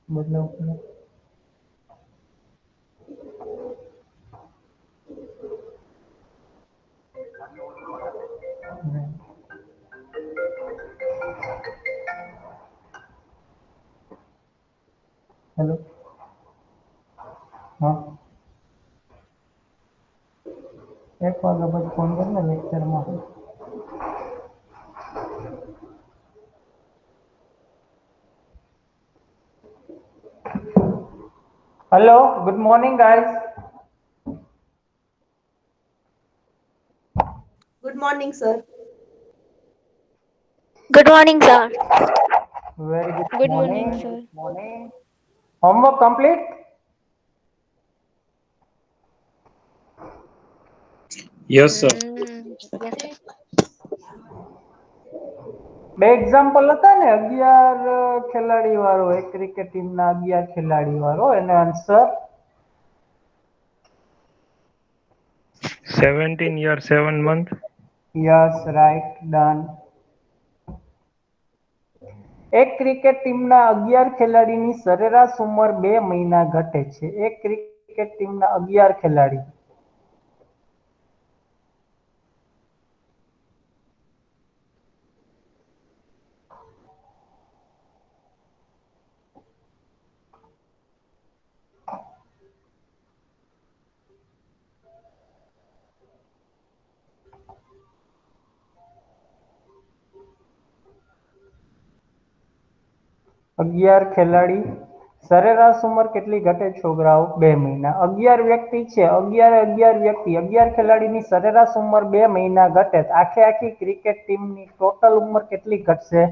બદલાવ કરો. હેલો. હા, એક વાગ્યા પછી ફોન કરીને લેક્ચરમાં. Hello, good morning guys. Good morning, sir. Good morning, sir. Very good Good morning. morning, good sir. Morning. Homework complete? Yes, sir. Yes. બે એક્ઝામ્પલ હતા ને, 11 ખેલાડી વાળો, એક ક્રિકેટ ટીમના 11 ખેલાડી વાળો, એનો answer 17 years, 7 months. Yes, right, done. એક ક્રિકેટ ટીમના 11 ખેલાડીની સરેરાશ ઉંમર 2 મહિના ઘટે છે. એક ક્રિકેટ ટીમના 11 ખેલાડી. અગિયાર ખેલાડી સરેરાશ ઉંમર કેટલી ઘટે છોકરાઓ? 2 મહિના. 11 વ્યક્તિ છે, 11 વ્યક્તિ, 11 ખેલાડીની સરેરાશ ઉંમર 2 મહિના ઘટે. આખી ક્રિકેટ ટીમની ટોટલ ઉંમર કેટલી ઘટશે?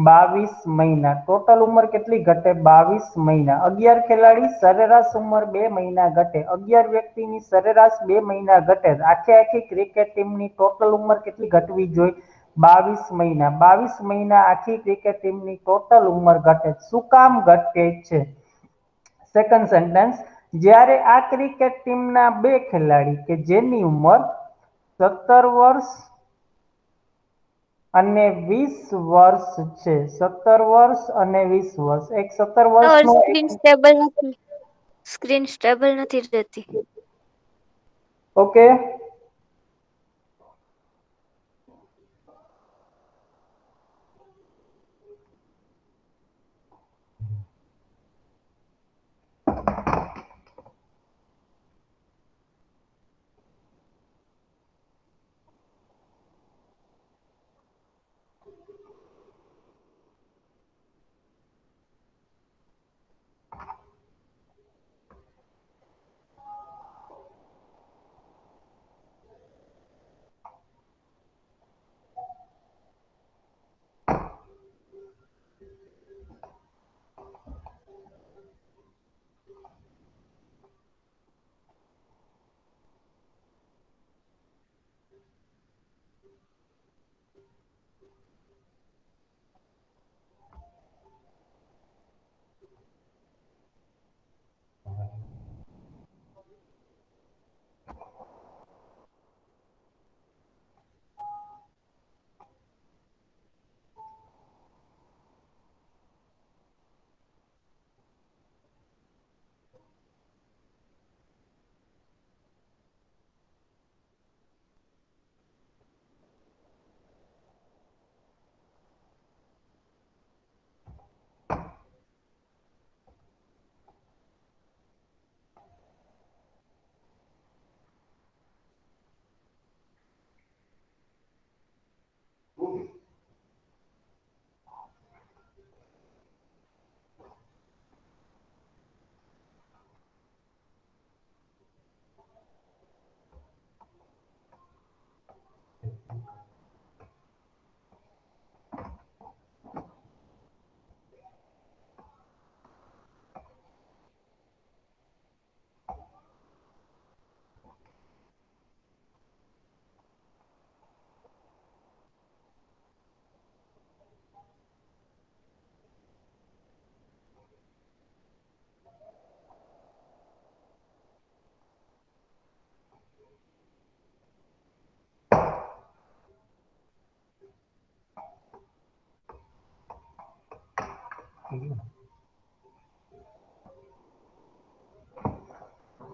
22 મહિના. ટોટલ ઉંમર કેટલી ઘટે? 22 મહિના. 11 ખેલાડી સરેરાશ ઉંમર 2 મહિના ઘટે. 11 વ્યક્તિની સરેરાશ 2 મહિના ઘટે. આખી ક્રિકેટ ટીમની ટોટલ ઉંમર કેટલી ઘટવી જોઈએ? 22 મહિના. 22 મહિના આખી ક્રિકેટ ટીમની ટોટલ ઉંમર ઘટે. શું કામ ઘટે છે? સેકન્ડ સેન્ટેન્સ, જ્યારે આ ક્રિકેટ ટીમના 2 ખેલાડી કે જેની ઉંમર 17 વર્ષ અને 20 વર્ષ છે, 17 વર્ષ અને 20 વર્ષ, એક 17 Our વર્ષનો screen stable નથી રહેતી. ઓકે.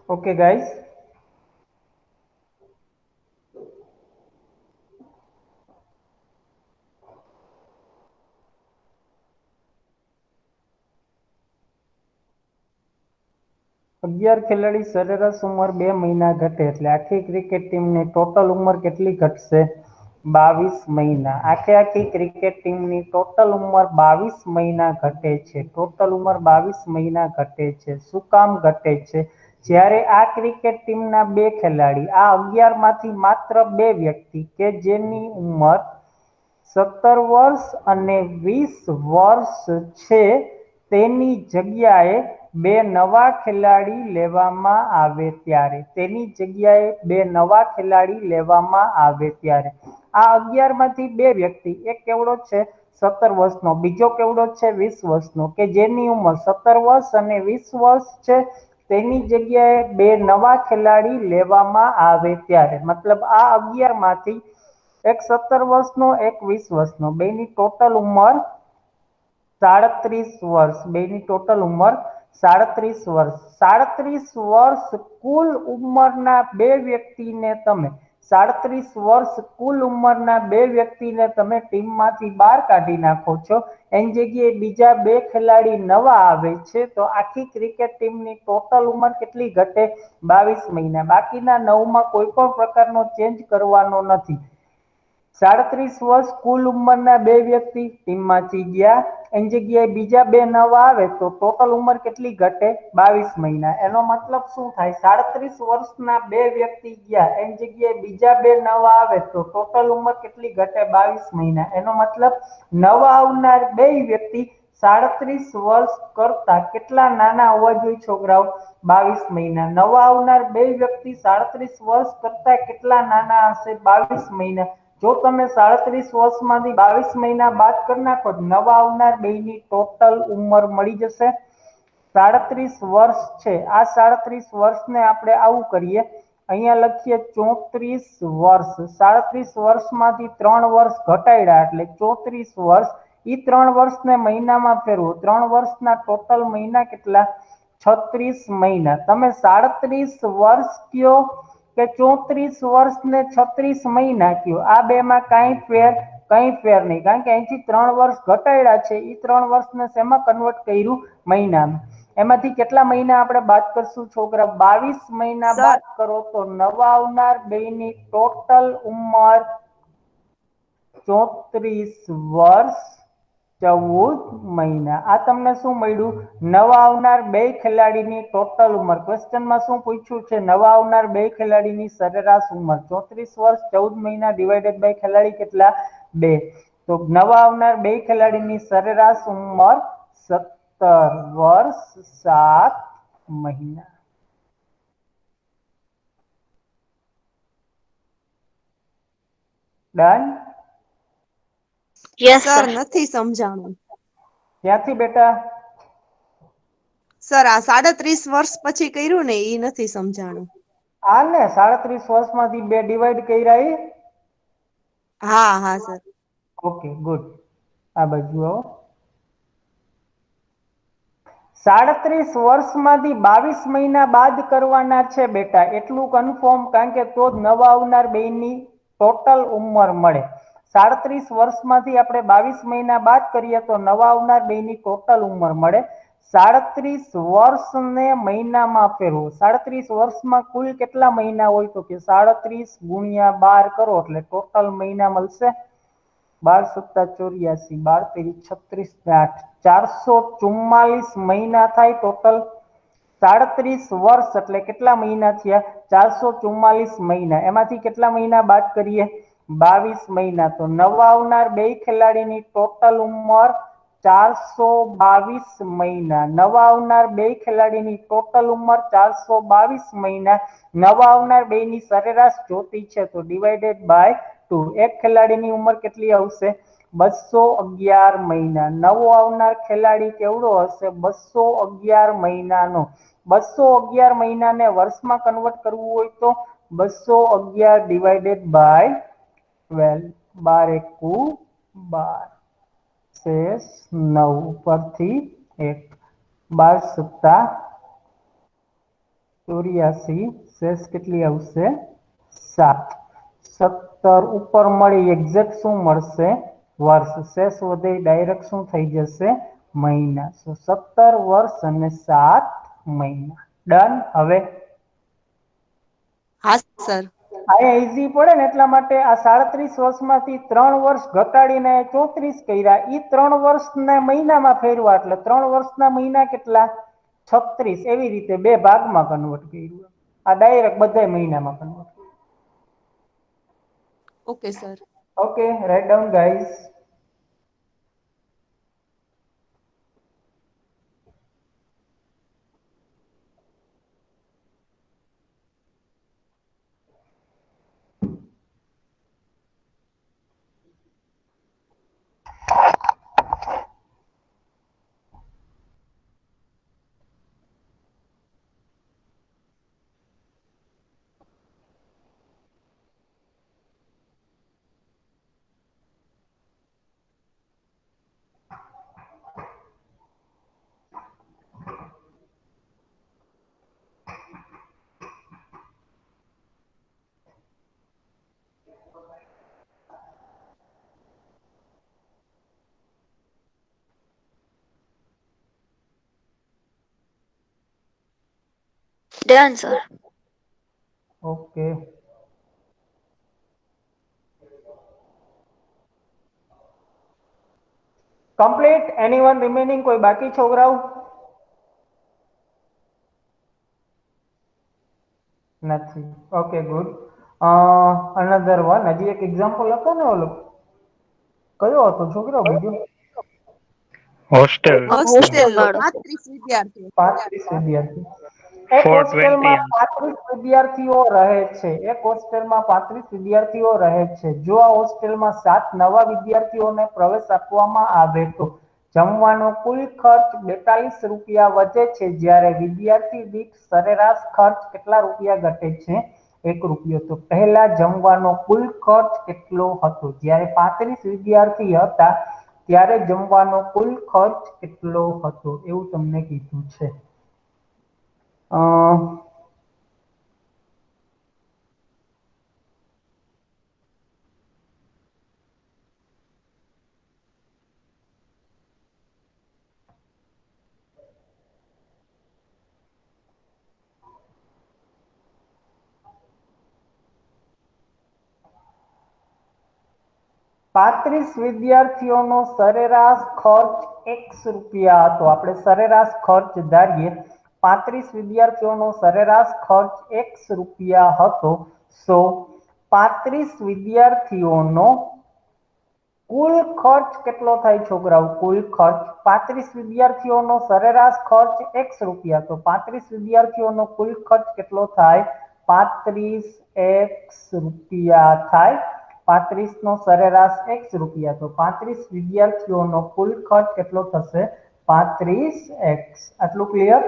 ઓકે ગાઈસ, અગિયાર ખેલાડી સરેરાશ ઉંમર 2 મહિના ઘટે એટલે આખી ક્રિકેટ ટીમની ટોટલ ઉંમર કેટલી ઘટશે? 22 મહિના. આખી ક્રિકેટ ટીમની ટોટલ ઉંમર 22 મહિના ઘટે છે. ટોટલ ઉંમર 22 મહિના ઘટે છે. શું કામ ઘટે છે? જ્યારે આ ક્રિકેટ ટીમના 2 ખેલાડી, આ 11 માંથી માત્ર 2 વ્યક્તિ કે જેની ઉંમર 17 વર્ષ અને 20 વર્ષ છે, તેની જગ્યાએ 2 નવા ખેલાડી લેવામાં આવે ત્યારે આ 11 માંથી 2 વ્યક્તિ, એક કેવડો છે 17 વર્ષનો, બીજો કેવડો છે 20 વર્ષનો, કે જેની ઉંમર 17 વર્ષ અને 20 વર્ષ છે, તેની જગ્યાએ 2 નવા ખેલાડી લેવામાં આવે ત્યારે, મતલબ આ 11 માંથી એક 17 વર્ષનો, એક 20 વર્ષનો, બેની ટોટલ ઉંમર 37 વર્ષ. બેની ટોટલ ઉંમર 37 વર્ષ. 37 વર્ષ કુલ ઉંમરના 2 વ્યક્તિને તમે 37 વર્ષ કુલ ઉંમરના 2 વ્યક્તિને તમે ટીમમાંથી બહાર કાઢી નાખો છો. એની જગ્યાએ બીજા 2 ખેલાડી નવા આવે છે, તો આખી ક્રિકેટ ટીમની ટોટલ ઉંમર કેટલી ઘટે? 22 મહિના. બાકીના 9માં કોઈ પણ પ્રકારનો ચેન્જ કરવાનો નથી. 37 વર્ષ કુલ ઉંમરના 2 વ્યક્તિ ટીમમાંથી ગયા, એની જગ્યાએ બીજા 2 નવા આવે તો ટોટલ ઉંમર કેટલી ઘટે? 22 મહિના. એનો મતલબ શું થાય? 37 વર્ષના 2 વ્યક્તિ ગયા, એની જગ્યાએ બીજા 2 નવા આવે તો ટોટલ ઉંમર કેટલી ઘટે? 22 મહિના. એનો મતલબ નવા આવનાર 2 વ્યક્તિ 37 વર્ષ કરતા કેટલા નાના હોવા જોઈએ છોકરાઓ? 22 મહિના. નવા આવનાર 2 વ્યક્તિ 37 વર્ષ કરતા કેટલા નાના હશે? 22 મહિના. જો તમે 37 વર્ષમાંથી 22 મહિના બાદ કરી નાખો, નવા આવનાર 2ની ટોટલ ઉંમર મળી જશે 37 વર્ષ છે. આ 37 વર્ષને આપણે આવું કરીએ, અહીંયા લખીએ 34 વર્ષ. 37 વર્ષમાંથી 3 વર્ષ ઘટાડ્યા એટલે 34 વર્ષ. એ 3 વર્ષને મહિનામાં ફેરવો, 3 વર્ષના ટોટલ મહિના કેટલા? 36 મહિના. તમે 37 વર્ષ કયો કે 34 વર્ષ ને 36 મહિના કયો, આ બેમાં કંઈ ફેર નહીં, કારણ કે અહીંથી 3 વર્ષ ઘટાડ્યા છે, એ 3 વર્ષને શેમાં કન્વર્ટ કર્યું? મહિનામાં. એમાંથી કેટલા મહિના આપણે બાદ કરશું છોકરા? 22 મહિના બાદ કરો તો નવા આવનાર 2ની ટોટલ ઉંમર 34 વર્ષ 14 મહિના. આ તમને શું મળ્યું? નવા આવનાર 2 ખેલાડીની ટોટલ ઉંમર. ક્વેશ્ચનમાં શું પૂછ્યું છે? નવા આવનાર 2 ખેલાડીની સરેરાશ ઉંમર 34 વર્ષ 14 મહિના ડિવાઇડેડ બાય ખેલાડી કેટલા? 2. તો નવા આવનાર 2 ખેલાડીની સરેરાશ ઉંમર 17 વર્ષ 7 મહિના. ડન? Yes sir sir. નથી સમજાણું. ક્યાંથી બેટા? સર આ 37 વર્ષ પછી કર્યું ને એ નથી સમજાણું. આ ને 37 વર્ષમાંથી 2 ડિવાઈડ કર્યા એ? હા હા સર. Okay good. આ બાજુ આવો. 37 વર્ષમાંથી 22 મહિના બાદ કરવાના છે બેટા, એટલું કન્ફર્મ, કારણ કે તો જ નવા આવનાર 2ની ટોટલ ઉંમર મળે. 37 વર્ષમાંથી આપણે 22 મહિના બાદ કરીએ તો નવા આવનાર 2ની ટોટલ ઉંમર મળે. 37 વર્ષને મહિનામાં ફેરવો. 37 વર્ષમાં કુલ કેટલા મહિના હોય? તો કે 37 ગુણ્યા 12 કરો એટલે ટોટલ મહિના મળશે 12 + 87, 12 × 36 ને 8, 444 મહિના થાય ટોટલ. 37 વર્ષ એટલે કેટલા મહિના થયા? 444 મહિના. એમાંથી કેટલા મહિના બાદ કરીએ? 22 મહિના. તો નવા આવનાર 2 ખેલાડીની ટોટલ ઉંમર 422 મહિના. નવા આવનાર 2 ખેલાડીની ટોટલ ઉંમર 422 મહિના. નવા આવનાર 2ની સરેરાશ જોતી છે તો ડિવાઇડેડ બાય 2. એક ખેલાડીની ઉંમર કેટલી આવશે? 211 મહિના. નવો આવનાર ખેલાડી કેવડો હશે? 211 મહિનાનો. 211 મહિનાને વર્ષમાં કન્વર્ટ કરવું હોય તો 211 ડિવાઇડેડ બાય 12. 12 એકુ 12 શેષ 9 ઉપરથી 1, 12 સત્તા 84 શેષ કેટલી આવશે 7 17 ઉપર મળી એક્ઝેક્ટ શું મળશે વર્ષ શેષ વધે ડાયરેક્ટ શું થઈ જશે મહિના સો 17 વર્ષ અને 7 મહિના ડન હવે હા સર આ ઈઝી પડે ને એટલા માટે આ 37 વર્ષમાંથી 3 વર્ષ ઘટાડીને 34 કર્યા ઈ 3 વર્ષના મહિનામાં ફેરવા એટલે 3 વર્ષના મહિના કેટલા 36 એવી રીતે બે ભાગમાં કન્વર્ટ કર્યું આ ડાયરેક્ટ બધા મહિનામાં convert okay sir okay write down guys Done, sir. Okay complete anyone remaining કોઈ બાકી છોકરાઓ નથી ઓકે ગુડ અનધર વન હજી એક એક્ઝામ્પલ હતો ને ઓલો કયો હતો છોકરો બીજો હોસ્ટેલ હોસ્ટેલ વાળો. 35 વિદ્યાર્થીઓ 35 વિદ્યાર્થી એક 420 હોસ્ટેલમાં 35 વિદ્યાર્થીઓ રહે છે એક હોસ્ટેલમાં 35 વિદ્યાર્થીઓ રહે છે જો આ હોસ્ટેલમાં 7 નવા વિદ્યાર્થીઓને પ્રવેશ આપવામાં આવે તો જમવાનો કુલ ખર્ચ 42 રૂપિયા વધે છે જ્યારે વિદ્યાર્થી દીઠ સરેરાશ ખર્ચ કેટલા રૂપિયા ઘટે છે 1 રૂપિયો તો પહેલા જમવાનો કુલ ખર્ચ કેટલો હતો જ્યારે 35 વિદ્યાર્થી હતા ત્યારે જમવાનો કુલ ખર્ચ કેટલો હતો એવું તમને કીધું છે 35 વિદ્યાર્થીઓનો સરેરાશ ખર્ચ x રૂપિયા હતો આપણે સરેરાશ ખર્ચ ધારીએ 35 વિદ્યાર્થીઓનો સરેરાશ ખર્ચ x રૂપિયા હતો સો 35 વિદ્યાર્થીઓનો કુલ ખર્ચ કેટલો થાય છોકરાઓ કુલ ખર્ચ 35 વિદ્યાર્થીઓનો સરેરાશ ખર્ચ x રૂપિયા તો 35 વિદ્યાર્થીઓનો કુલ ખર્ચ કેટલો થાય 35x રૂપિયા થાય 35 નો સરેરાશ x રૂપિયા તો 35 વિદ્યાર્થીઓનો કુલ ખર્ચ કેટલો થશે 35x આટલું ક્લિયર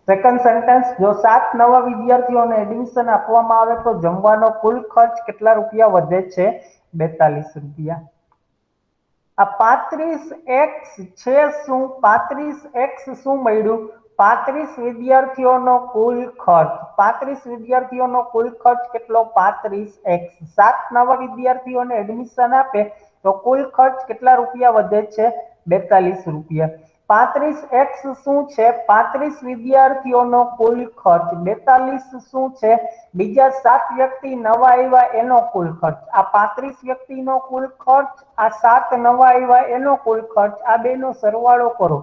સેકન્ડ સેન્ટેન્સ જો 7 નવા વિદ્યાર્થીઓને એડમિશન આપવામાં આવે તો જમવાનો કુલ ખર્ચ કેટલા રૂપિયા વધે છે 42 રૂપિયા આ 35x છે શું 35x શું મળ્યું 35 વિદ્યાર્થીઓનો કુલ ખર્ચ 35 વિદ્યાર્થીઓનો કુલ ખર્ચ કેટલો 35x 7 નવા વિદ્યાર્થીઓને એડમિશન આપે તો કુલ ખર્ચ કેટલા રૂપિયા વધે છે 42 રૂપિયા 35x શું છે 35 વિદ્યાર્થીઓનો કુલ ખર્ચ 42 શું છે બીજા 7 વ્યક્તિ નવા આવ્યા એનો કુલ ખર્ચ આ 35 વ્યક્તિનો કુલ ખર્ચ આ 7 નવા આવ્યા એનો કુલ ખર્ચ આ બેનો સરવાળો કરો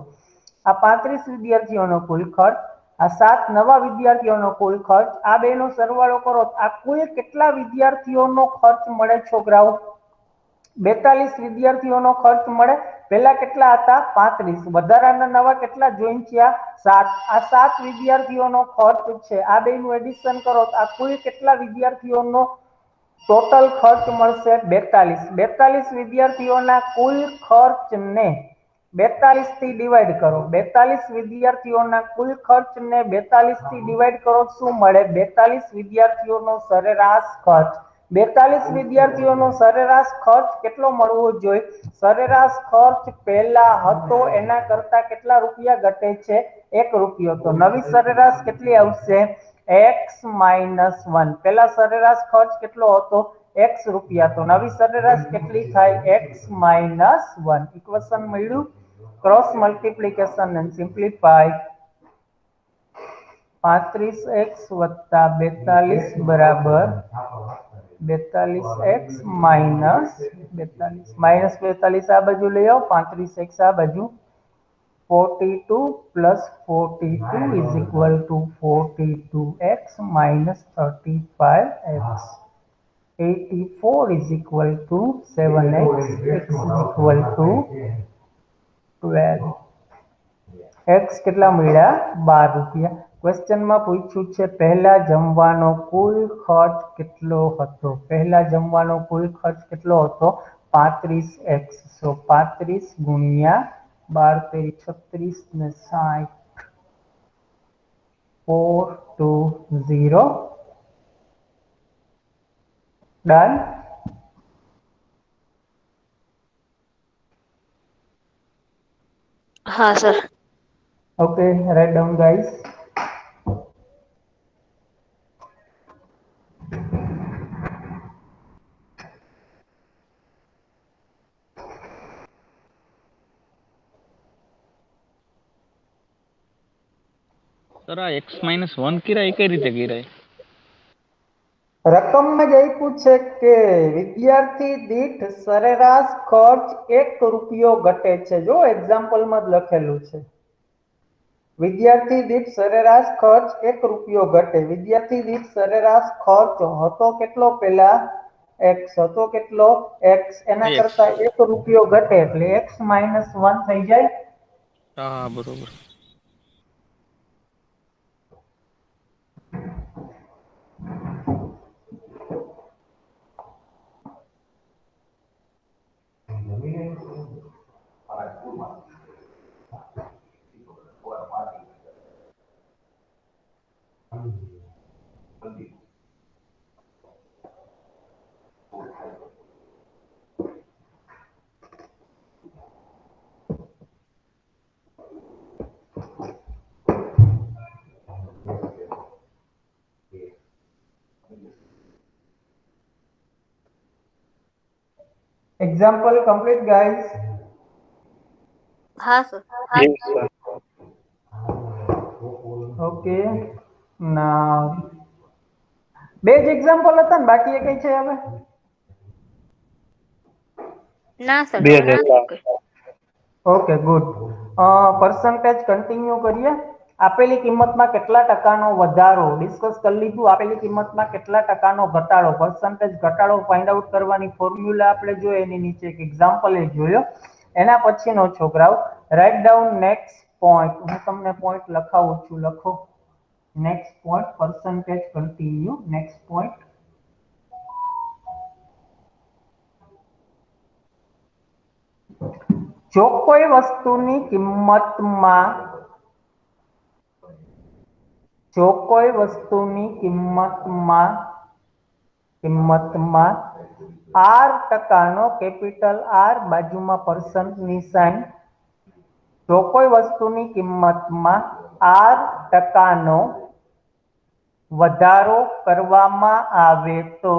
આ 35 વિદ્યાર્થીઓનો કુલ ખર્ચ આ 7 નવા વિદ્યાર્થીઓનો કુલ ખર્ચ આ બેનો સરવાળો કરો આ કુલ કેટલા વિદ્યાર્થીઓનો ખર્ચ મળે છોકરાઓ 42 વિદ્યાર્થીઓનો ખર્ચ મળે પહેલા કેટલા હતા 35 વધારાના નવા કેટલા જોઈન થયા 7 આ 7 વિદ્યાર્થીઓનો ખર્ચ છે આ બેનું એડિશન કરો તો આ કુલ કેટલા વિદ્યાર્થીઓનો ટોટલ ખર્ચ મળશે 42 વિદ્યાર્થીઓના કુલ ખર્ચને 42 થી ડિવાઈડ કરો 42 વિદ્યાર્થીઓના કુલ ખર્ચને 42 થી ડિવાઈડ કરો શું મળે 42 વિદ્યાર્થીઓનો સરેરાશ ખર્ચ 42 વિદ્યાર્થીઓનો સરેરાશ ખર્ચ કેટલો મળવો જોઈએ સરેરાશ ખર્ચ પહેલા હતો એના કરતા કેટલા રૂપિયા ઘટે છે 1 રૂપિયો તો નવી સરેરાશ કેટલી આવશે x -1 પેલા સરેરાશ ખર્ચ કેટલો હતો x રૂપિયા તો નવી સરેરાશ કેટલી થાય x -1 ઇક્વેશન મળ્યું cross multiplication and simplify 35x + 42 બરાબર 42x -42 -42 આ બાજુ લઈ આવો 35x આ બાજુ 42 + 42 = 42x -35x 84 = 7x x = 12 x કેટલા મળ્યા 12 રૂપિયા ક્વેશ્ચન માં પૂછ્યું છે પહેલા જમવાનો કુલ ખર્ચ કેટલો હતો પહેલા જમવાનો કુલ ખર્ચ કેટલો હતો 35x સો 35 ગુણ્યા 12 36 ને 60 420 ડન હા sir. okay write down guys sir આ x-1 કિરાય એ કઈ રીતે કિરાય રકમમાં જ આપ્યું છે કે વિદ્યાર્થી દીઠ સરેરાશ ખર્ચ 1 રૂપિયો ઘટે છે જો એક્ઝામ્પલમાં જ લખેલું છે વિદ્યાર્થી દીઠ સરેરાશ ખર્ચ 1 રૂપિયો ઘટે વિદ્યાર્થી દીઠ સરેરાશ ખર્ચ હતો કેટલો પેલા x હતો કેટલો x એના કરતા 1 રૂપિયો ઘટે એટલે x -1 થઈ જાય હા બરોબર example complete guys હા sir. Yes, sir. okay now બે જ એક્ઝામ્પલ હતા ને બાકી એ કઈ છે હવે ના સર. બે જ હતા. ઓકે ગુડ પર્સન્ટેજ કન્ટિન્યુ કરીએ આપેલી કિંમતમાં કેટલા ટકાનો વધારો ડિસ્કસ કરી લીધું આપેલી કિંમતમાં કેટલા ટકાનો ઘટાડો પર્સન્ટેજ ઘટાડો ફાઇન્ડ આઉટ કરવાની ફોર્મ્યુલા આપણે જોઈએ એની નીચે એક એક્ઝામ્પલ એ જોયો એના પછીનો છોકરાઓ રાઇટ ડાઉન નેક્સ્ટ પોઈન્ટ હું તમને પોઈન્ટ લખાવું છું લખો next point percentage continue next point જો કોઈ વસ્તુની કિંમતમાં r ટકાનો કેપિટલ R બાજુમાં પરસન્ટ નિશાન જો કોઈ વસ્તુની કિંમતમાં r ટકાનો વધારો કરવામાં આવે તો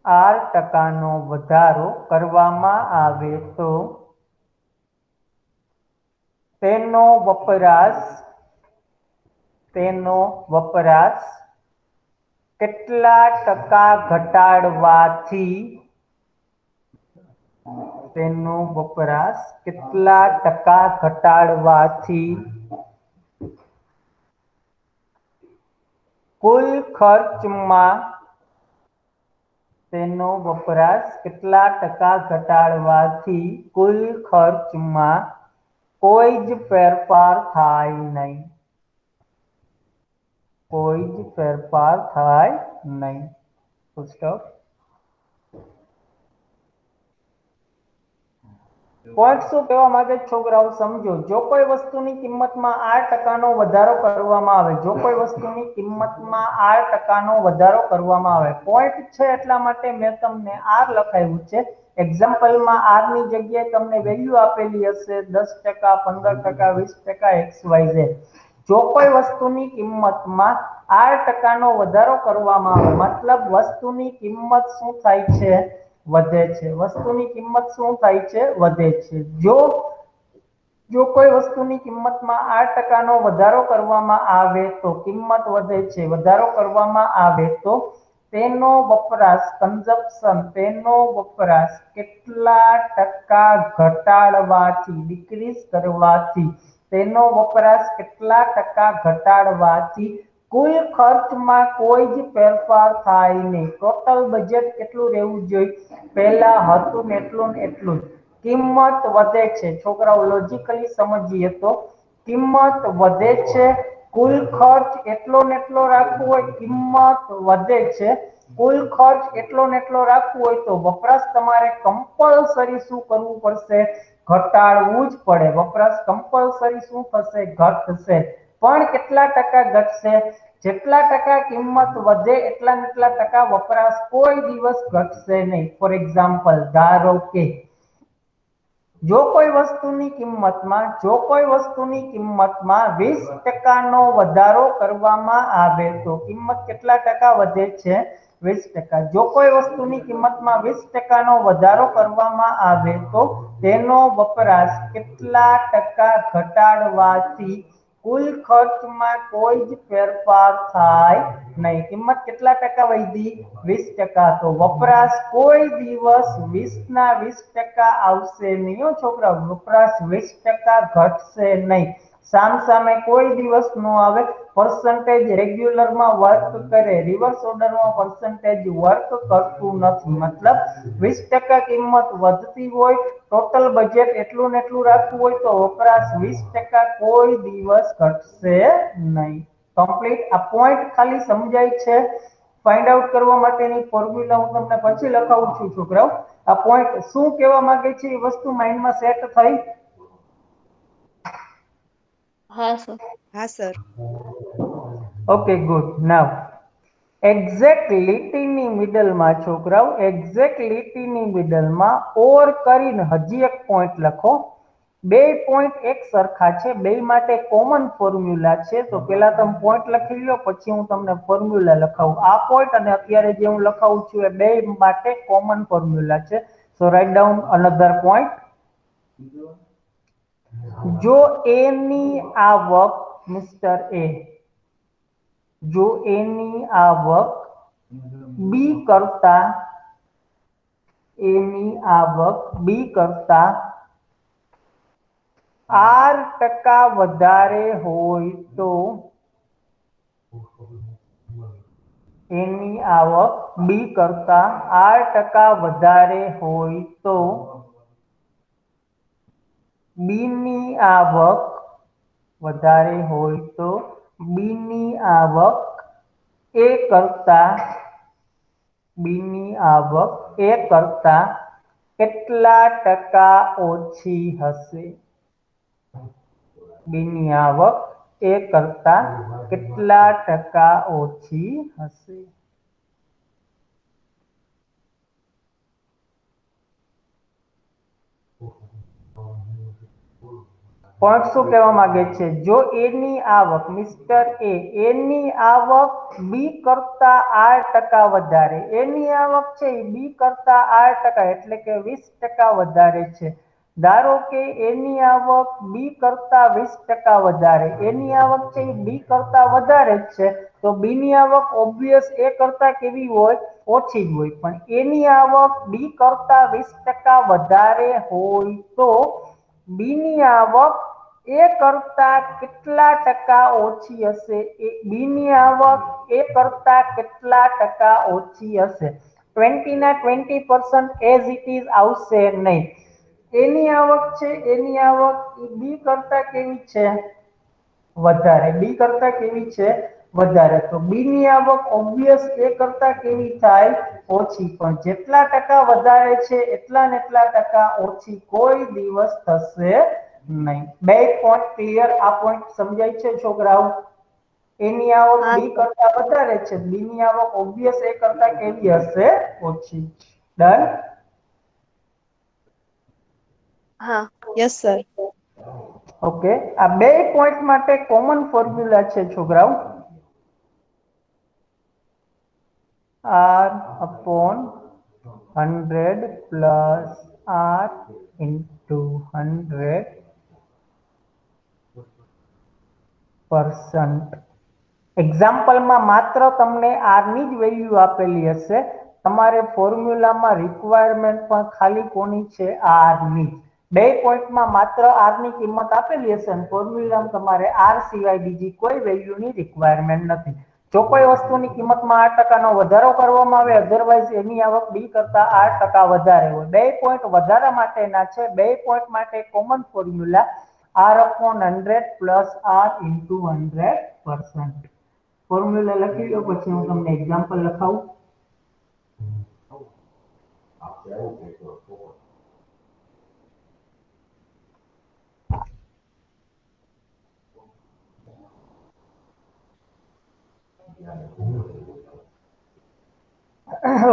r ટકાનો વધારો કરવામાં આવે તો તેનો વપરાશ કેટલા ટકા ઘટાડવાથી કુલ ખર્ચમાં તેનો વપરાશ કેટલા ટકા ઘટાડવાથી કુલ ખર્ચમાં કોઈ જ ફેરફાર થાય નહીં ફૂલ સ્ટોપ પોઈન્ટ શું કહેવા માંગે છે છોકરાઓ સમજો જો કોઈ વસ્તુની કિંમતમાં r ટકાનો વધારો કરવામાં આવે પોઈન્ટ છે એટલા માટે મેં તમને r લખાવ્યું છે એક્ઝામ્પલમાં આર ની જગ્યાએ તમને વેલ્યુ આપેલી હશે 10%, 15%, 20%, XYZ. જો કોઈ વસ્તુની કિંમતમાં 8%નો વધારો કરવામાં આવે, મતલબ વસ્તુની કિંમત શું થાય છે? વધે છે. વસ્તુની કિંમત શું થાય છે? વધે છે. જો કોઈ વસ્તુની કિંમતમાં 8%નો વધારો કરવામાં આવે તો કિંમત વધે છે. વધારો કરવામાં આવે તો તેનો વપરાશ, કન્ઝપ્શન, તેનો વપરાશ કેટલા ટકા ઘટાડવાથી, ડિક્રીઝ કરવાથી, તેનો વપરાશ કેટલા ટકા ઘટાડવાથી કુલ ખર્ચમાં કોઈ જ ફેરફાર થાય નહીં. ટોટલ બજેટ કેટલું રહેવું જોઈએ? પહેલા હતું ને એટલું જ. કિંમત વધે છે. છોકરાઓ લોજિકલી સમજીએ તો કિંમત વધે છે. કુલ ખર્ચ એટલો ને એટલો રાખવો હોય, કિંમત વધે છે. કુલ ખર્ચ એટલો ને એટલો રાખવો હોય તો વપરાશ તમારે કમ્પલસરી શું કરવું પડશે? ઘટાડવું જ પડે. વપરાશ કમ્પલસરી શું થશે? ઘટશે. પણ કેટલા ટકા ઘટશે? જેટલા ટકા કિંમત વધે એટલા ને એટલા ટકા વપરાશ કોઈ દિવસ ઘટશે નહીં. ફોર એક્ઝામ્પલ, ધારો કે જો કોઈ વસ્તુની કિંમતમાં 20%નો વધારો કરવામાં આવે તો કિંમત કેટલા ટકા વધે છે? 20%. જો કોઈ વસ્તુની કિંમતમાં 20%નો વધારો કરવામાં આવે તો તેનો વપરાશ કેટલા ટકા ઘટાડવાથી કુલ ખર્ચમાં કોઈ જ ફેરફાર થાય નહીં? કિંમત કેટલા ટકા વધી? 20%. તો વપરાશ કોઈ દિવસ 20ના 20% આવશે નહીં હો છોકરાઓ. વપરાશ 20% ઘટશે નહીં. સામે કોઈ દિવસ નો આવે. પર્સન્ટેજ રેગ્યુલરમાં વર્ક કરે, રિવર્સ ઓર્ડરમાં પર્સન્ટેજ વર્ક કરતું નથી. મતલબ 20% કિંમત વધતી હોય, ટોટલ બજેટ એટલું ને એટલું રાખવું હોય તો વપરાશ 20% કોઈ દિવસ ઘટશે નહીં. કમ્પ્લીટ. આ પોઈન્ટ ખાલી સમજાય છે. ફાઇન્ડ આઉટ કરવા માટેની ફોર્મ્યુલા હું તમને પછી લખાવું છું છોકરાઓ. આ પોઈન્ટ શું કહેવા માંગે છે એ વસ્તુ માઇન્ડમાં સેટ થઈ? હા સર. હા sir. Okay, good. Now exact લીટીની મિડલમાં છોકરાઓ, એક્ઝેક્ટ લીટીની મિડલમાં ઓર કરીને હજી એક પોઈન્ટ લખો. બે પોઈન્ટ એક સરખા છે, બે માટે કોમન ફોર્મ્યુલા છે. તો પહેલા તમે પોઈન્ટ લખી લો, પછી હું તમને ફોર્મ્યુલા લખાવું. આ પોઈન્ટ અને અત્યારે જે હું લખાવું છું એ બે માટે કોમન ફોર્મ્યુલા છે. સો રાઇટ ડાઉન અનધર પોઈન્ટ. જો એ ની આવક મિસ્ટર એ, જો એ ની આવક બી કરતા, એની આવક બી કરતા 8% વધારે હોય તો એની આવક બી કરતા 8% વધારે હોય તો બી ની આવક વધારે હોય તો બી ની આવક એ કરતા, બી ની આવક એ કરતા કેટલા ટકા ઓછી હશે? બી ની આવક એ કરતા કેટલા ટકા ઓછી હશે? પોઈન્ટ શું કહેવા માંગે છે? જો એ ની આવક મિસ્ટર એ ની આવક બી કરતા 8% વધારે, એ ની આવક છે એ બી કરતા 8% એટલે કે 20% વધારે છે. ધારો કે એની આવક બી કરતા 20% વધારે, એની આવક છે એ બી કરતા વધારે જ છે, તો બી ની આવક ઓબ્વિયસ એ કરતા કેવી હોય? ઓછી જ હોય. પણ એની આવક બી કરતા 20% વધારે હોય તો બી ની આવક એ કરતા કેટલા ટકા ઓછી હશે? બી ની આવક એ કરતા કેટલા ટકા ઓછી હશે? 20 ના 20% એઝ ઇટ ઇઝ આવશે નહીં. એની આવક છે, એની આવક બી કરતા કેવી છે? વધારે. બી કરતા કેવી છે? વધારે. તો બી ની આવક ઓબ્વિયસ એ કરતા કેવી થાય? ઓછી. પણ જેટલા ટકા વધારે છે એટલા ને એટલા ટકા ઓછી કોઈ દિવસ થશે નહીં. બે પોઈન્ટ ક્લિયર? આ પોઈન્ટ સમજાય છે છોકરાઓ? એની આવક હા બી સર. કરતા વધારે છે, બી ની આવક ઓબ્વિયસ એ કરતા કેવી હશે? ઓછી. ડન? હા. Yes sir. ઓકે, આ બે પોઈન્ટ માટે કોમન ફોર્મ્યુલા છે છોકરાઓ, r upon 100 plus r into 100%. એક્ઝામ્પલમાં માત્ર તમને r ની જ વેલ્યુ આપેલી હશે, તમારે ફોર્મ્યુલામાં રિક્વાયરમેન્ટ પણ ખાલી કોની છે? r ની. બે પોઈન્ટમાં માત્ર r ની કિંમત આપેલી હશે અને ફોર્મ્યુલામાં તમારે r સિવાય બીજી કોઈ વેલ્યુની રિક્વાયરમેન્ટ નથી. જો કોઈ વસ્તુની કિંમતમાં 8% વધારો કરવામાં આવે, અધરવાઇઝ એની આવક બી કરતા 8% વધારે હોય. બે પોઈન્ટ વધારા માટેના છે, બે પોઈન્ટ માટે common formula r upon 100 plus r into 100%. Formula લખી લો, પછી હું તમને એક્ઝામ્પલ લખાવું.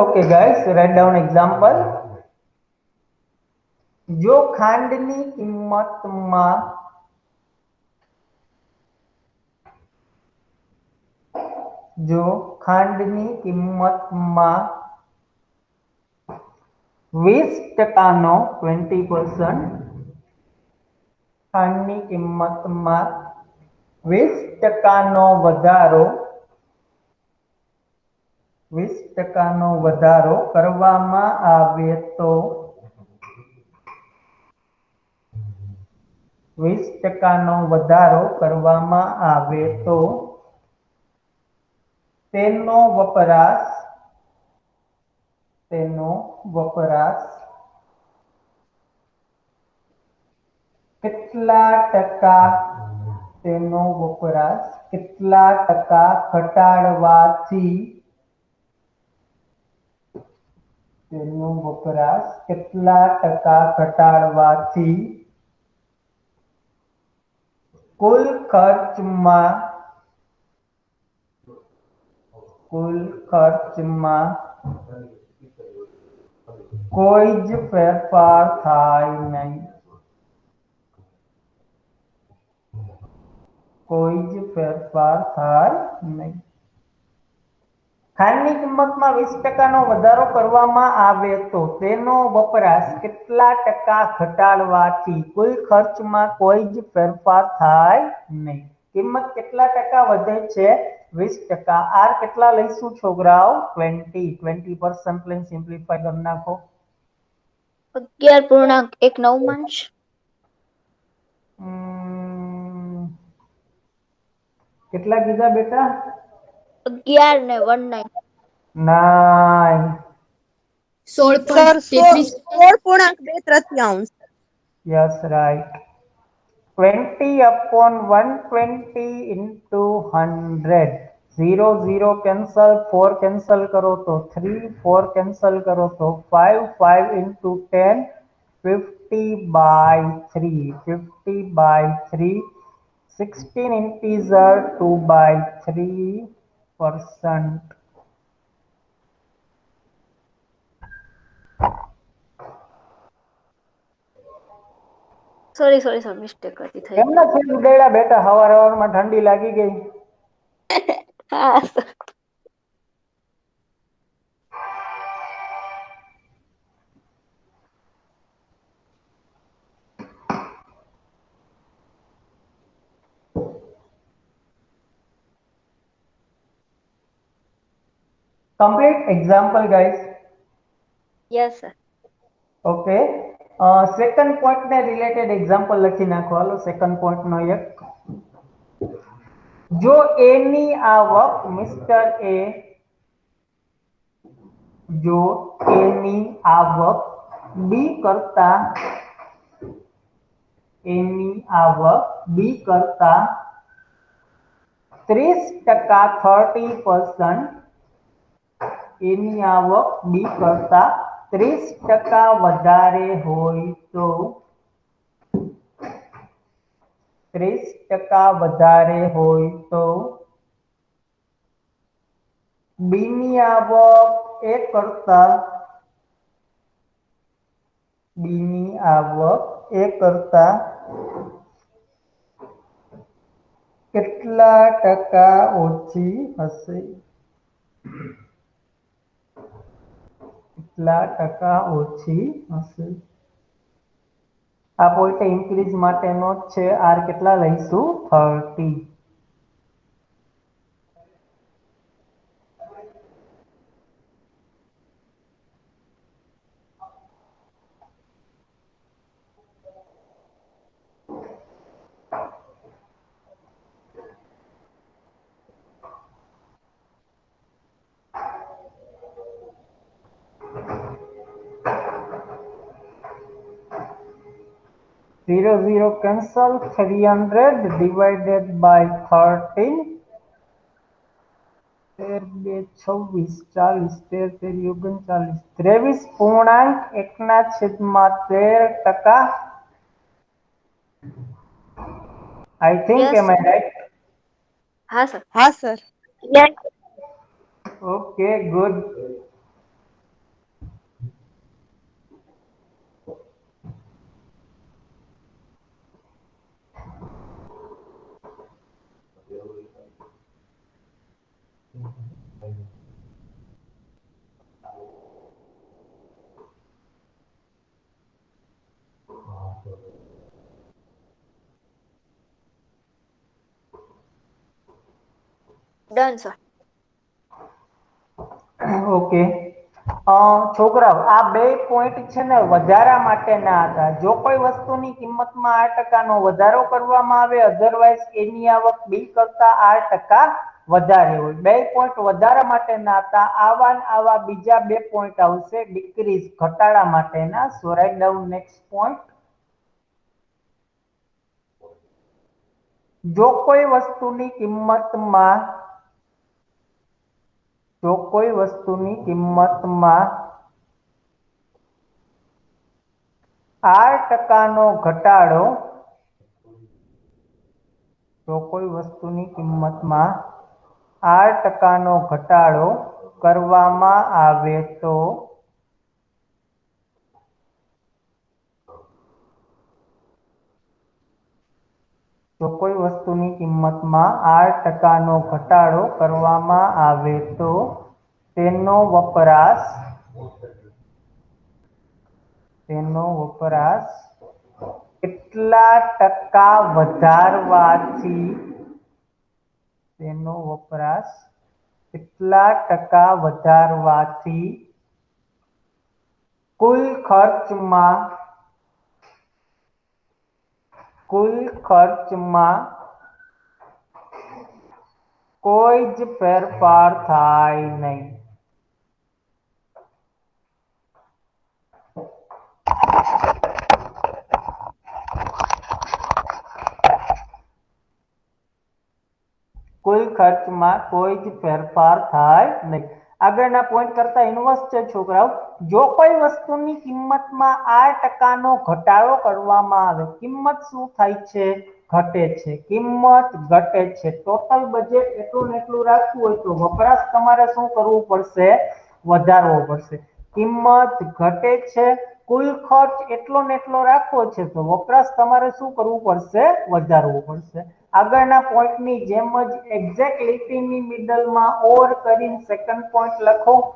Okay guys, write down example. જો ખાંડની કિંમતમાં જો ખાંડની કિંમતમાં 20%નો 20%, ખાંડની કિંમતમાં 20%નો વધારો 20%નો વધારો કરવામાં આવે તો 20%નો વધારો કરવામાં આવે તો તેનો વપરાશ કેટલા ટકા તેનો વપરાશ કેટલા ટકા ઘટાડવાથી તેનો વપરાશ કેટલા ટકા ઘટાડવાથી કુલ ખર્ચમાં કોઈ જ ફેરફાર થાય નહીં. કોઈ જ ફેરફાર થાય નહીં. ખાંડની કિંમતમાં 20%નો વધારો કરવામાં આવે તો તેનો વપરાશ કેટલા ટકા ઘટાડવાથી કુલ ખર્ચમાં કોઈ જ ફેરફાર થાય નહીં. કિંમત કેટલા ટકા વધે છે? 20%. આર કેટલા લઈશું છોકરાઓ? 20% લઈને સિમ્પ્લિફાય કરી નાખો. 11.19. કેટલા કીધા બેટા? 11 ને 19. Nine. Sir 16.2 yes, right. 20/120 into 100. 0 0 cancel, 4 cancel કરો તો 3, 4 કેન્સલ કરો તો 5, 5 into 10, 50/3, 50/3, 16 integer 2/3%. Sorry sir, mistake હતી થઈ. કેમના ફેલ ઉડાડ્યા બેટા? હવારમાં ઠંડી લાગી ગઈ. હા sir. Complete example, guys. Yes sir. Okay, second point ને રિલેટેડ એક્ઝામ્પલ લખી નાખો. હાલો, સેકન્ડ પોઈન્ટ નો એક. જો એ ની આવક મિસ્ટર એ જો એ ની આવક બી કરતા એની આવક બી કરતા 30%, 30%, એની આવક બી કરતા 30% વધારે હોય તો 30% વધારે હોય તો બી ની આવક એ કરતા બી ની આવક એ કરતા કેટલા ટકા ઓછી હશે? કેટલા ટકા ઓછી હશે? આ પોઈન્ટ ઇન્ક્રીઝ માટેનો જ છે. આર કેટલા લઈશું? 30. Zero zero cancel. 300 divided by 13. 13 2 26 40 13 39 23.1/13%. I think, Yes, am I right? हाँ सर. હા sir. Yes. Okay, good. Done sir. Okay. છોકરાઓ, આ બે પોઈન્ટ છે ને વધારા માટેના હતા. જો કોઈ વસ્તુની કિંમતમાં 8% વધારો કરવામાં આવે, અધરવાઇઝ એની આવક બી કરતા 8% વધારે હોય. બે પોઈન્ટ વધારા માટેના હતા. આવા ને આવા બીજા બે પોઈન્ટ આવશે ડિક્રીઝ ઘટાડા માટેના. સો રાઇટ ડાઉન નેક્સ્ટ પોઈન્ટ. જો કોઈ વસ્તુની કિંમતમાં 8%નો ઘટાડો, જો કોઈ વસ્તુની કિંમતમાં 8%નો ઘટાડો કરવામાં આવે તો કોઈ વસ્તુની કિંમતમાં 8%નો ઘટાડો કરવામાં આવે તો તેનો વપરાશ કેટલા ટકા વધારવાથી કુલ ખર્ચમાં કોઈ જ ફેરફાર થાય નહીં. કુલ ખર્ચમાં કોઈ જ ફેરફાર થાય નહીં. આગળના પોઈન્ટ કરતા ઇન્વર્સ છે છોકરાઓ. જો કોઈ વસ્તુની કિંમતમાં 8%નો ઘટાડો કરવામાં આવે, કિંમત શું થાય છે? ઘટે છે. કિંમત ઘટે છે. ટોટલ બજેટ એટલું ને એટલું રાખવું હોય તો વપરાશ તમારે શું કરવું પડશે? વધારવો પડશે. કિંમત ઘટે છે, કુલ ખર્ચ એટલો ને એટલો રાખવો છે તો વપરાશ તમારે શું કરવું પડશે? વધારવું પડશે. આગળના પોઈન્ટની જેમ જ એક્ઝેક્ટ લીટીની મિડલમાં ઓર કરીને સેકન્ડ પોઈન્ટ લખો.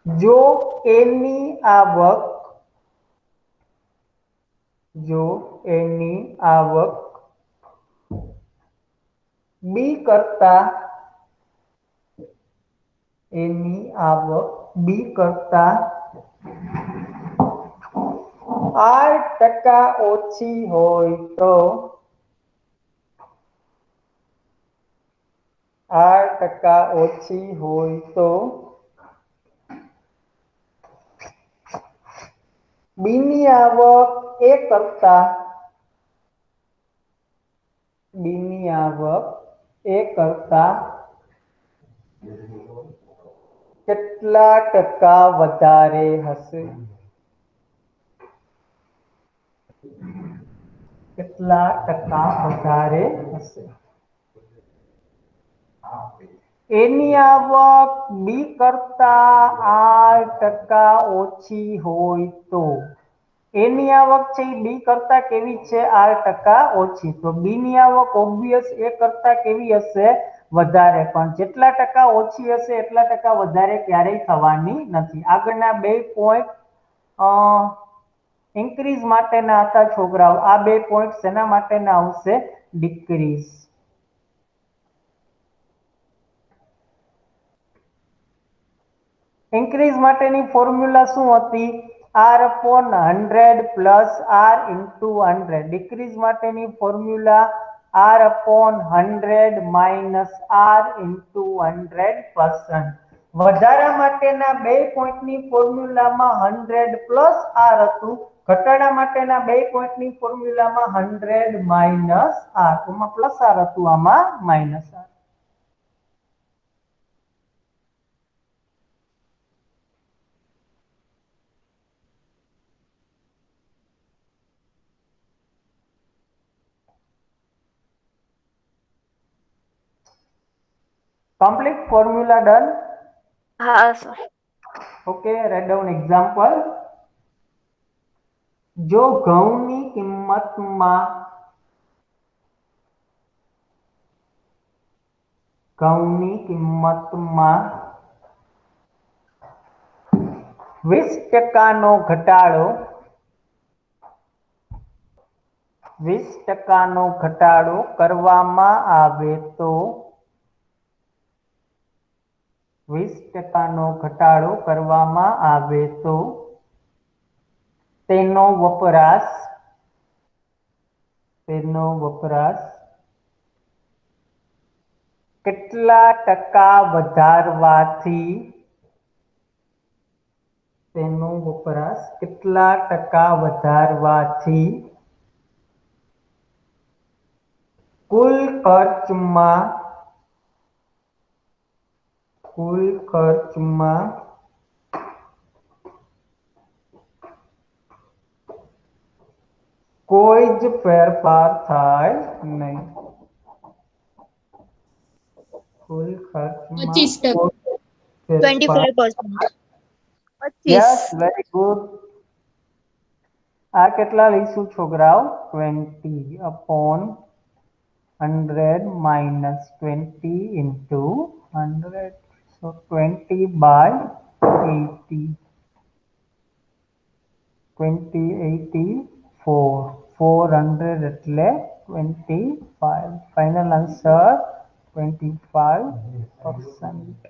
જો એની આવક બી કરતા 8% ઓછી હોય તો 8% ઓછી હોય તો બીની આવક એ કરતા કેટલા ટકા વધારે હશે? કેટલા ટકા વધારે હશે? એની આવક બી કરતા 8% ઓછી હોય તો એની આવક છે એ બી કરતા કેવી છે 8% ઓછી, તો બી ની આવક ઓબ્વિયસ એ કરતા કેવી હશે વધારે, પણ જેટલા ટકા ઓછી હશે એટલા ટકા વધારે ક્યારેય થવાની નથી. આગળના 2 પોઈન્ટ ઇન્ક્રીઝ માટેના હતા છોકરાઓ, આ 2 પોઈન્ટ શેના માટેના આવશે? ડિક્રીઝ. ઇન્ક્રીઝ માટેની ફોર્મ્યુલા શું હતી? R/100 plus R into 100. Decrease માટેની formula R/100 minus R into 100%. વધારા માટેના 2 પોઈન્ટની ફોર્મ્યુલામાં 100 પ્લસ R હતું, ઘટાડા માટેના 2 પોઈન્ટની ફોર્મ્યુલામાં 100 માઇનસ R. આમાં પ્લસ R હતું, આમાં minus R. Complete formula done? હા sir. Okay, write down example. જો ઘઉંની કિંમતમાં 20%નો ઘટાડો 20%નો ઘટાડો કરવામાં આવે તો 20%નો ઘટાડો કરવામાં આવે તો તેનો વપરાશ કેટલા ટકા વધારવાથી તેનો વપરાશ કેટલા ટકા વધારવાથી કુલ ખર્ચમાં કોઈ જ ફેરફાર થાય નહીં. કુલ ખર્ચમાં 25%. કોઈ ફેરફાર 25%. Yes, very good. આ કેટલા લઈશું છોકરાઓ? 20/100 minus 20 into 100. So 20/80. 20/84. 400 એટલે 25. Final answer 25%.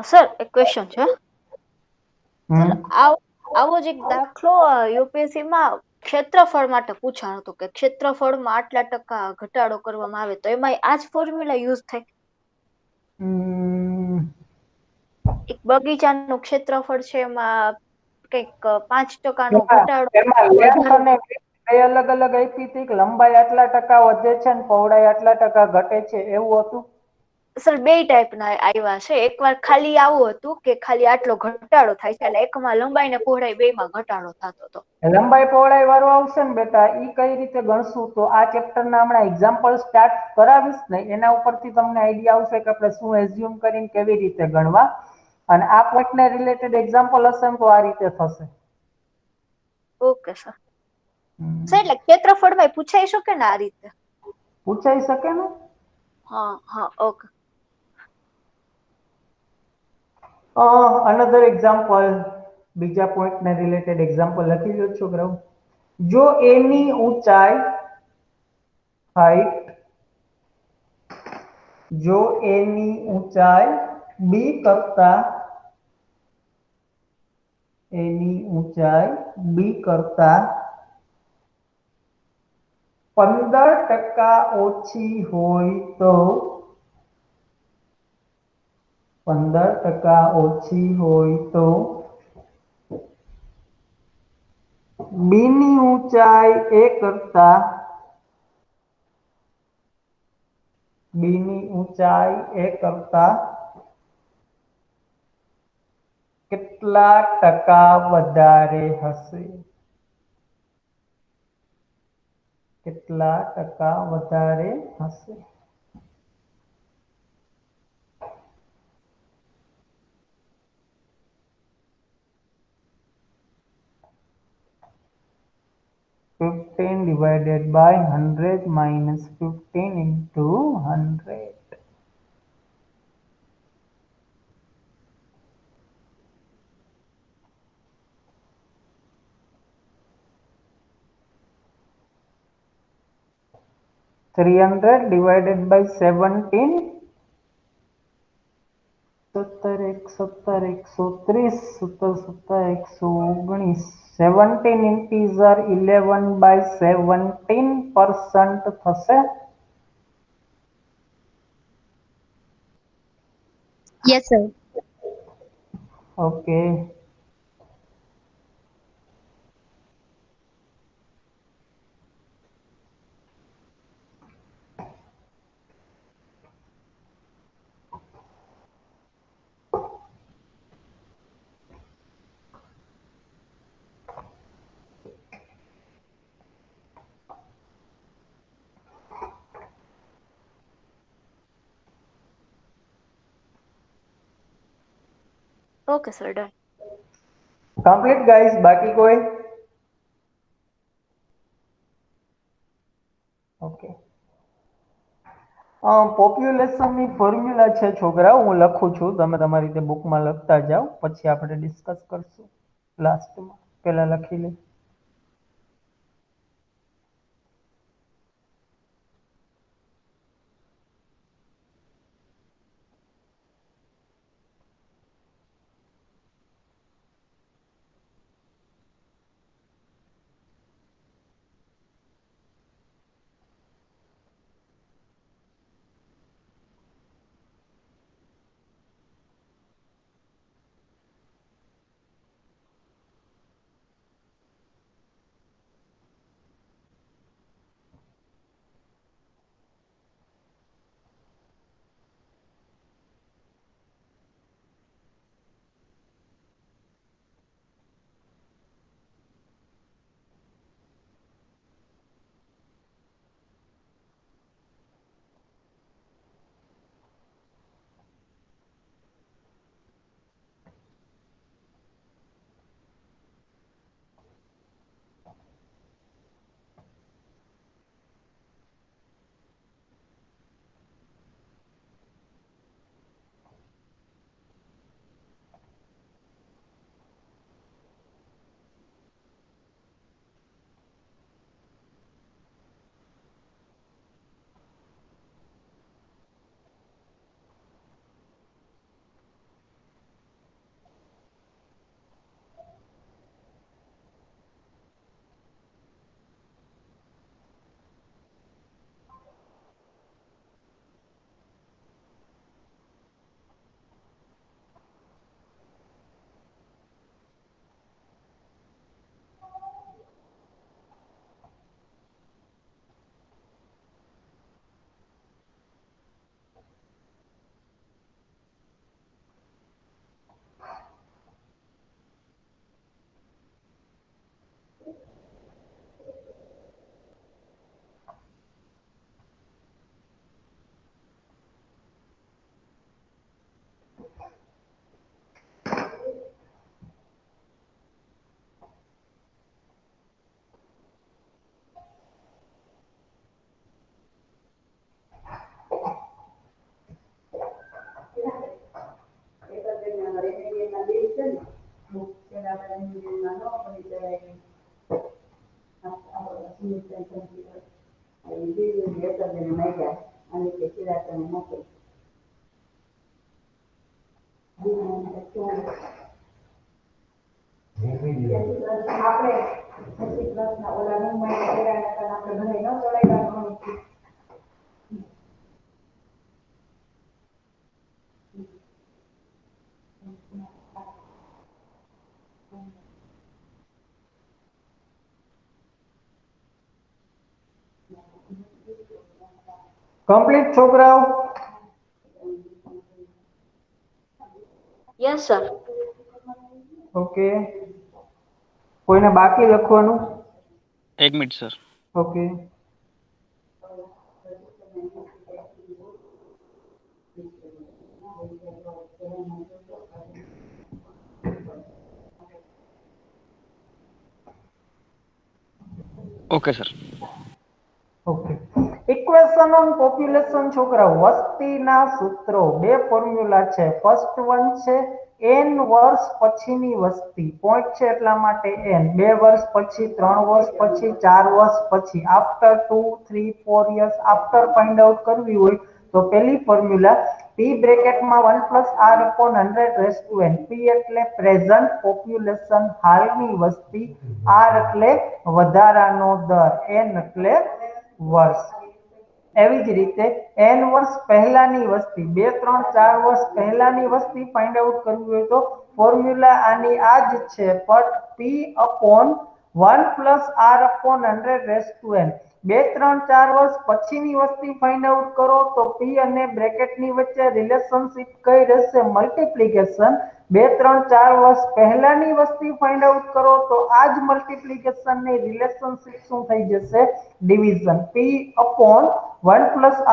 સર એક ક્વેશ્ચન છે. સર હમ. આવો જ એક દાખલો યુપીએસસી માં ક્ષેત્રફળ માટે પૂછાણું હતું કે ક્ષેત્રફળમાં આટલા ટકા ઘટાડો કરવામાં આવે તો એમાં આ જ ફોર્મ્યુલા યુઝ થાય. હમ. એક બગીચાનું ક્ષેત્રફળ છે, એમાં કંઈક 5%નો ઘટાડો એમાં length અને width બે અલગ અલગ આપી હતી કે લંબાઈ આટલા ટકા વધે છે ને પહોળાઈ આટલા ટકા ઘટે છે, એવું હતું? સર બે ટાઈપના આવ્યા છે. એકવાર ખાલી આવું હતું કે ખાલી આટલો ઘટાડો થાય છે, એટલે એકમાં લંબાઈ ને પહોળાઈ બેમાં ઘટાડો થતો હતો. લંબાઈ પહોળાઈ વાળો આવશે ને બેટા, ઈ કઈ રીતે ગણશું? તો આ ચેપ્ટરના હમણાં એક્ઝામ્પલ સ્ટાર્ટ કરાવીશ ને, એના ઉપરથી તમને આઈડિયા આવશે કે આપણે શું એઝ્યુમ કરીને કેવી રીતે ગણવા, અને આ પોઈન્ટને રિલેટેડ એક્ઝામ્પલ હશે ને તો આ રીતે થશે. Okay sir. સર એટલે ક્ષેત્રફળમાં પૂછાઈ શકે ને આ રીતે? પૂછાઈ શકે ને. હા હા, ઓકે. અનધર એક્ઝામ્પલ, બીજા પોઈન્ટને રિલેટેડ એક્ઝામ્પલ લખી લો છોકરાઓ. જો એની ઊંચાઈ હાઈટ જો એની ઊંચાઈ બી કરતા 15% ઓછી હોય તો 15% ઓછી હોય તો બી ની ઊંચાઈ એ કરતા કેટલા ટકા વધારે હશે? કેટલા ટકા વધારે હશે? Fifteen divided by 100 minus 15 into 100. Three hundred divided by 17. 17 integer 11 by 17% થશે. Yes, sir. Okay, okay sir, done. Complete guys. બાકી કોઈ? ઓકે. પોપ્યુલેશનની ફોર્મ્યુલા છે છોકરાઓ, હું લખું છું, તમે તમારી રીતે બુકમાં લખતા જાઓ, પછી આપણે ડિસ્કસ કરશું લાસ્ટમાં. પહેલા લખી લે. કમ્પ્લીટ છોકરાઓ? Yes sir. ઓકે. કોઈને બાકી લખવાનું? એક minute sir. Okay. Okay sir. Okay. Equation on population છોકરાઓ, વસ્તીના સૂત્રો, બે ફોર્મ્યુલા છે. ફર્સ્ટ વન છે n વર્ષ પછીની વસ્તી, પોઈન્ટ છે એટલા માટે n, 2 વર્ષ પછી, 3 વર્ષ પછી, 4 વર્ષ પછી, after 2 3 4 years after find out કરવી હોય તો પહેલી ફોર્મ્યુલા p બ્રેકેટમાં 1 r upon 100 raised to n. p એટલે પ્રેઝન્ટ પોપ્યુલેશન, હાલની વસ્તી, r એટલે વધારાનો દર, n એટલે વર્ષ. એવી જ રીતે n વર્ષ પહેલાની વસ્તી, 2 3 4 વર્ષ પહેલાની વસ્તી ફાઇન્ડ આઉટ કરવી હોય તો ફોર્મ્યુલા આની આ જ છે, but p upon 1 r upon 100 raised to n. 2 3 4 વર્ષ પછીની વસ્તી ફાઇન્ડ આઉટ કરો તો p અને બ્રેકેટની વચ્ચે રિલેશનશિપ કઈ રહેશે? મલ્ટીપ્લિકેશન. 2 3 4 વર્ષ પહેલાની વસ્તી ફાઇન્ડ આઉટ કરો તો આ જ મલ્ટીપ્લિકેશન ની રિલેશનશિપ શું થઈ જશે? Division. p upon 1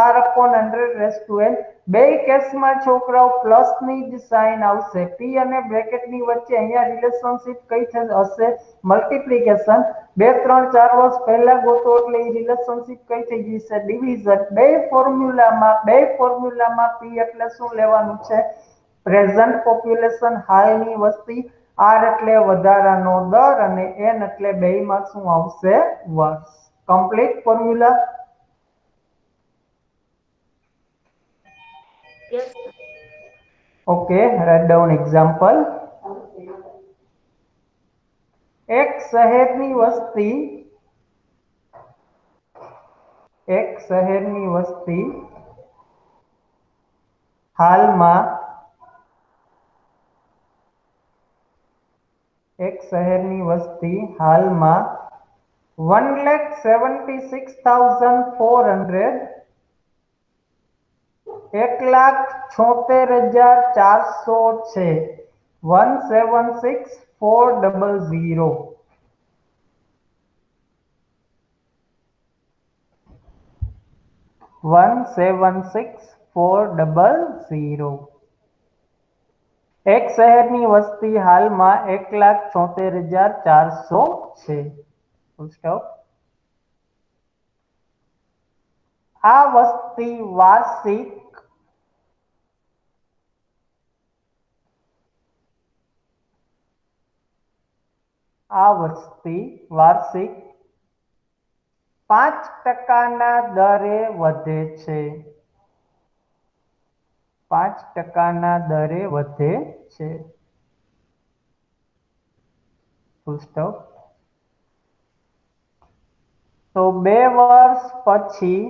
r upon 100 raised to n. બે કેસમાં છોકરાઓ પ્લસ ની જ સાઇન આવશે. p અને બ્રેકેટની વચ્ચે અહીંયા રિલેશનશિપ કઈ હશે? મલ્ટીપ્લિકેશન. 2 3 4 વર્ષ પહેલા ગોતો એટલે એ રિલેશનશિપ કઈ થઈ જશે? ડિવિઝન. બે ફોર્મ્યુલામાં p એટલે શું લેવાનું છે? પ્રેઝન્ટ પોપ્યુલેશન, હાલની વસ્તી, r એટલે વધારાનો દર અને n એટલે બેયમાં શું આવશે? વર્ષ. Complete formula. Yes sir. Okay, write down example. એક શહેરની વસ્તી હાલમાં 1,76,400, 1,76,400 છે. 1,76,400. 1,76,400. એક શહેરની વસ્તી હાલમાં 1,76,400 છે. Full stop. આ વસ્તી વાર્ષિક 5% દરે વધે છે. 5% દરે વધે છે. Full stop. તો 2 વર્ષ પછી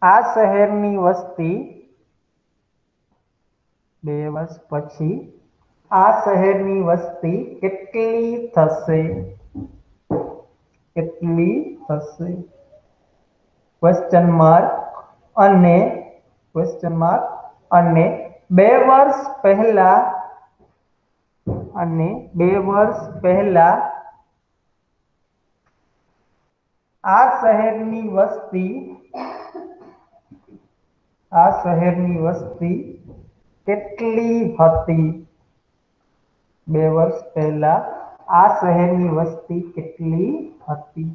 આ શહેરની વસ્તી 2 વર્ષ પછી આ શહેરની વસ્તી કેટલી થશે? Question mark. અને 2 વર્ષ પહેલા આ શહેરની વસ્તી કેટલી હતી? 2 વર્ષ પહેલા આ શહેરની વસ્તી કેટલી હતી?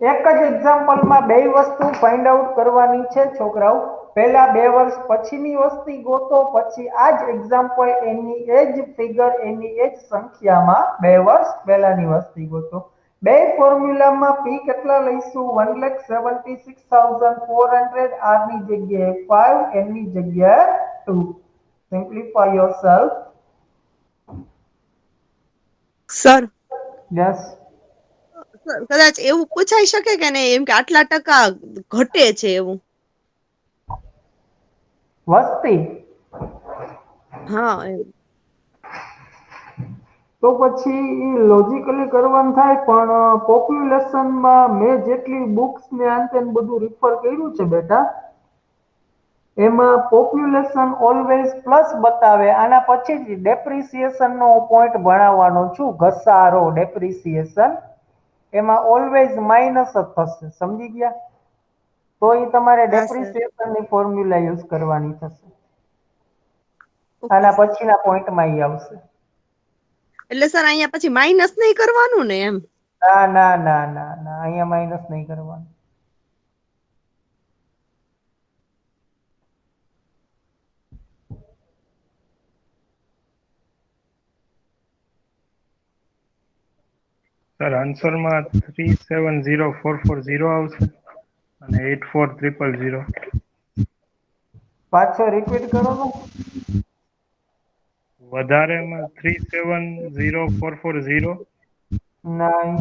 એક જ એક્ઝામ્પલમાં બે વસ્તુ ફાઇન્ડ આઉટ કરવાની છે છોકરાઓ. પહેલા 2 વર્ષ પછીની વસ્તી ગોતો, પછી આ જ એક્ઝામ્પલ એની એજ ફિગર, એની એજ સંખ્યામાં 2 વર્ષ પહેલાની વસ્તી ગોતો. બે ફોર્મ્યુલામાં p કેટલા લઈશું? 1,76,400, r ની જગ્યાએ 5, n ની જગ્યાએ 2. Simplify yourself. Sir yes. કદાચ એવું પૂછાઈ શકે કે નહીં, એમ કે આટલા ટકા ઘટે છે એવું? વસ્તી હા એવું. તો પછી લોજિકલી કરવાનું થાય, પણ પોપ્યુલેશનમાં મેં જેટલી બુક્સ ને આંતે બધું રિફર કર્યું છે બેટા, એમાં પોપ્યુલેશન ઓલવેઝ પ્લસ બતાવે. આના પછી જ ડેપ્રિસિએશન નો પોઈન્ટ ભણાવવાનો છું. ઘસારો ડેપ્રિસિએશન એમાં ઓલવેઝ માઇનસ જ થશે. સમજી ગયા? તો એ તમારે હા સર. ડેપ્રિસિએશન ની ફોર્મ્યુલા યુઝ કરવાની થશે. ઓકે આના સર. પછીના પોઈન્ટમાં ઈ આવશે. એટલે સર અહીંયા પછી માઇનસ નહીં કરવાનું ને એમ? ના ના ના ના ના, અહીંયા માઇનસ નહીં કરવાનું. સર આન્સરમાં 370440 આવશે અને 84000. પાછો રિપીટ કરો તો. વધારેમાં 370440. નહીં.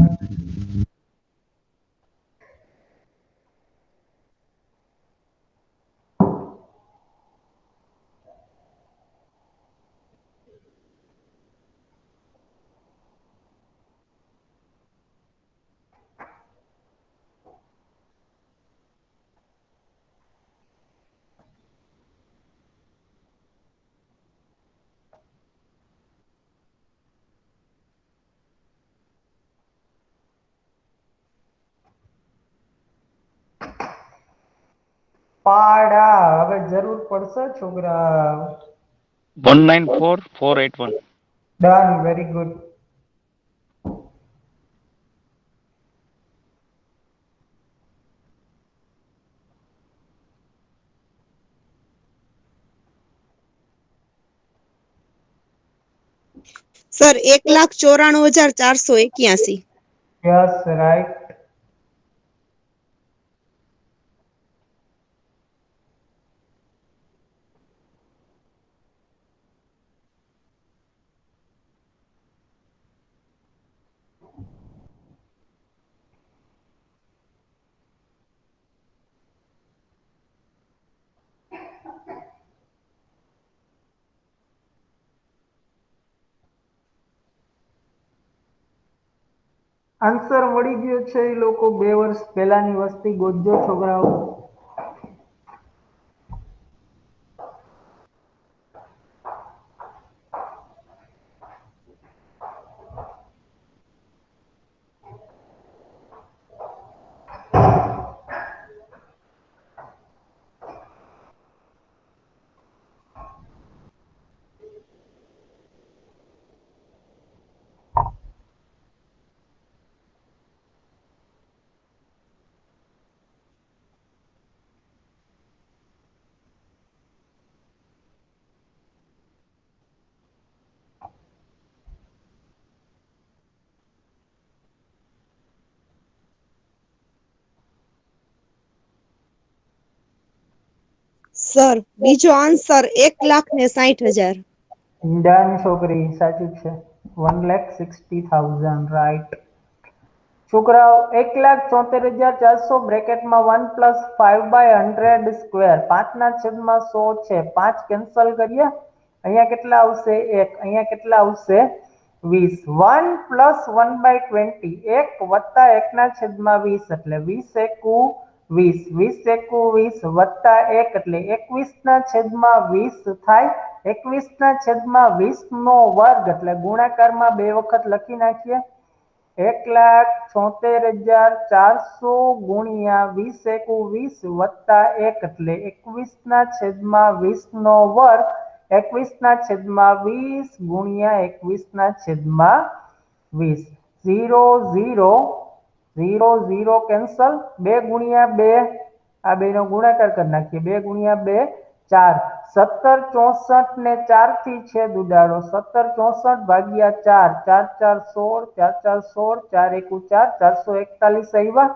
પાડા હવે જરૂર પડશે છોકરા. 194481. Done, very good. Sir 1,94,481. Yes, right. Answer મળી ગયો છે. એ લોકો 2 વર્ષ પહેલાની વસ્તી ગોતજો છોકરાઓ. સર બીજો આન્સર 1,60,000. ડન છોકરી, સાચું છે. 1,60,000, રાઈટ. છોકરાઓ 1,74,400 બ્રેકેટમાં 1 પ્લસ 5/100 સ્ક્વેર 5/100 છે. 5 કેન્સલ કરીએ. અહીંયા કેટલા આવશે? 1. અહીંયા કેટલા આવશે? 20. 1 પ્લસ 1/20 1 વત્તા 1/20 એટલે 20 એકુ 20. 20 એકુ 20 વત્તા 1 એટલે 21/20 થાય. 21/20 નો વર્ગ એટલે ગુણાકારમાં 2 વખત લખી નાખીએ. 1,74,400 ગુણ્યા 20 એકુ 20 વત્તા 1 એટલે 21/20 નો વર્ગ. 21/20 ગુણ્યા 21/20. 0 0 0 0 કેન્સલ. 2 ગુણ્યા 2 આ બેનો ગુણાકાર કરી નાખીએ. 2 ગુણ્યા 2 4. 17 64 ને 4 થી છેદ ઉડાડો. 17 64 ભાગ્યા 4 4 4 16 4 4 16 4 એકુ 4 441 આવ્યા.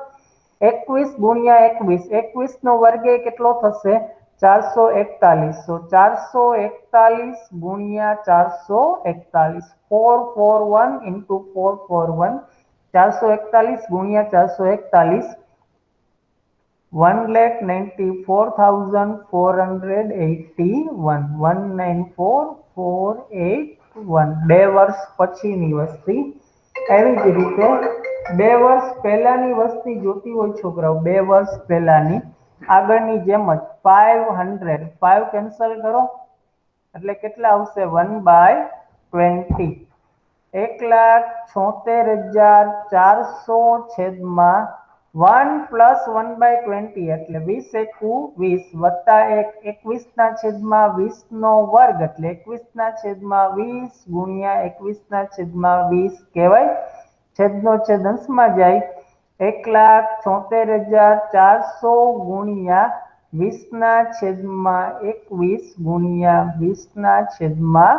21 ગુણ્યા 21 21 નો વર્ગ એ કેટલો થશે? 441. તો 441 ગુણ્યા 441 441 ઇન્ટુ 441 441 ગુણ્યા 441 1,94,481. 1,94,481. 2 વર્ષ પછીની વસ્તી. એવી જ રીતે 2 વર્ષ પહેલાની વસ્તી જોતી હોય છોકરાઓ, 2 વર્ષ પહેલાની, આગળની જેમ જ 500 5 કેન્સલ કરો એટલે કેટલા આવશે 1/20 1,76,400 છેદમાં 1 પ્લસ 1/20 એટલે 20 એકુ 20 વત્તા 1 21 ના છેદમાં 20 નો વર્ગ એટલે 21 ના છેદમાં 20 ગુણ્યા 21 ના છેદમાં 20 કહેવાય છેદનો છેદ અંશમાં જાય 1,76,400 ગુણ્યા 20 ના છેદમાં 21 ગુણ્યા 20 ના છેદમાં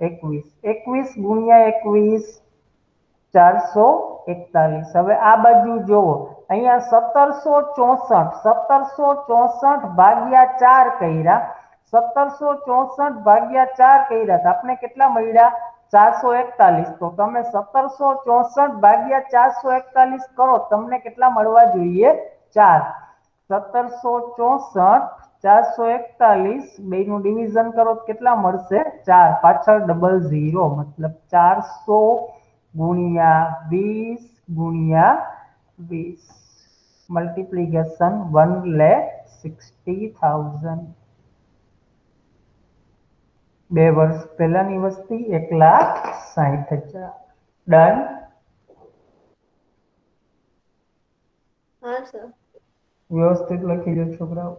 21 21 ગુણ્યા 21 441 હવે આ બાજુ જોવો અહીંયા 1764 ભાગ્યા 4 કર્યા 1764 ભાગ્યા 4 કર્યા તો આપણે કેટલા મળ્યા 441 તો તમે 1764 ભાગ્યા 441 કરો તમને કેટલા મળવા જોઈએ 4 1764 441 બે નું ડિવિઝન કરો તો કેટલા મળશે 4 પાછળ ડબલ 0 મતલબ 400 ગુણ્યા 20 ગુણ્યા 20 મલ્ટીપ્લિકેશન 1,60,000 2 વર્ષ પહેલાની વસ્તી 1,60,000 ડન હા સર વ્યવસ્થિત લખી દો છોકરાઓ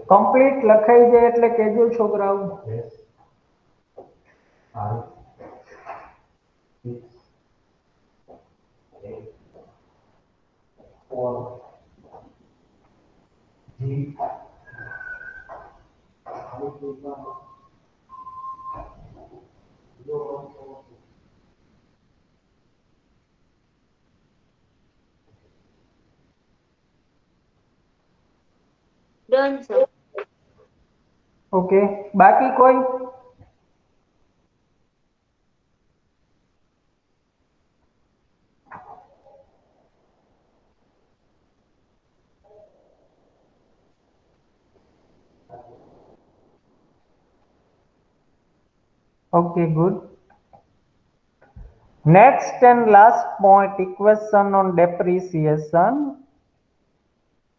કમ્પ્લીટ લખાઈ જાય એટલે કહેજો છોકરાઓ ડન સર ઓકે બાકી કોઈ Okay, good. Next and last point, equation on depreciation.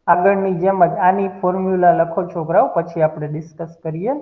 આગળની જેમ જ આની ફોર્મ્યુલા લખો છોકરાઓ પછી આપણે ડિસ્કસ કરીએ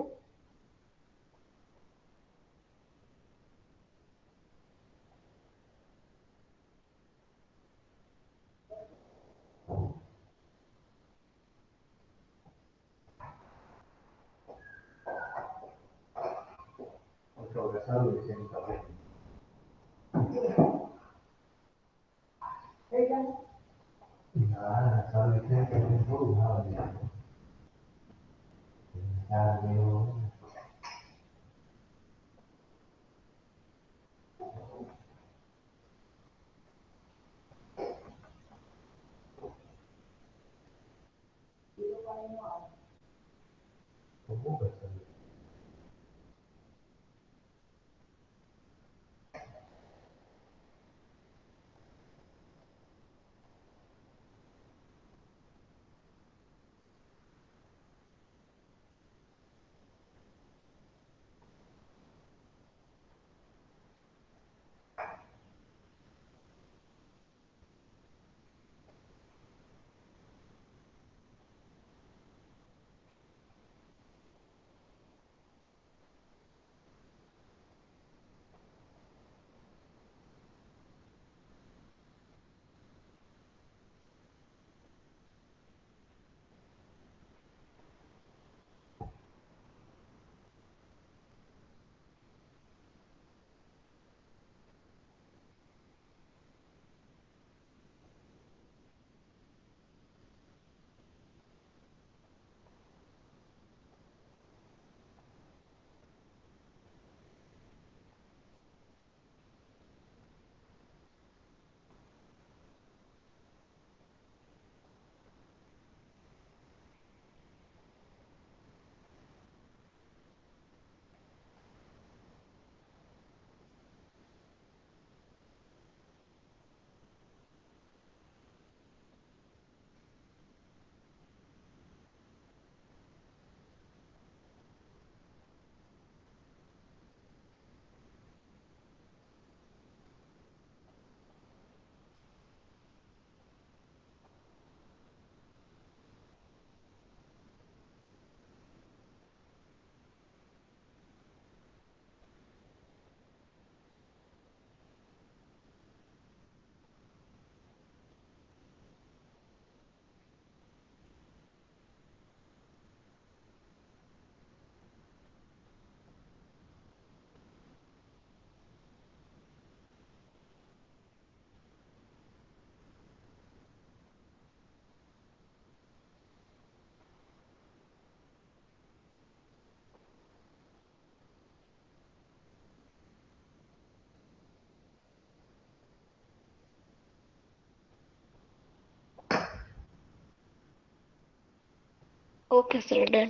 okay sir done.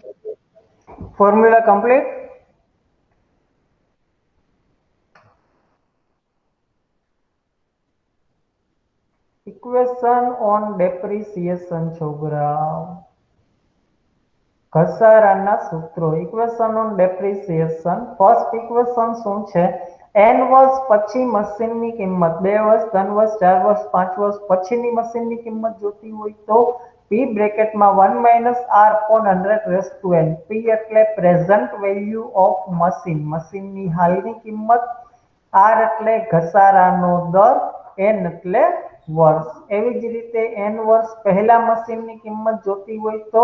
Formula complete. Equation on depreciation છોકરાઓ ઘસારાના સૂત્રો equation on depreciation first equation શું છે n વર્ષ પછી મશીનની કિંમત 2 વર્ષ 3 વર્ષ 4 વર્ષ 5 વર્ષ પછીની મશીનની કિંમત જોતી હોય તો p બ્રેકેટમાં 1 - r upon 100 raise to n p એટલે પ્રેઝન્ટ વેલ્યુ ઓફ મશીન મશીનની હાલની કિંમત r એટલે ઘસારાનો દર n એટલે વર્ષ એવી જ રીતે n વર્ષ પહેલા મશીનની કિંમત જોતી હોય તો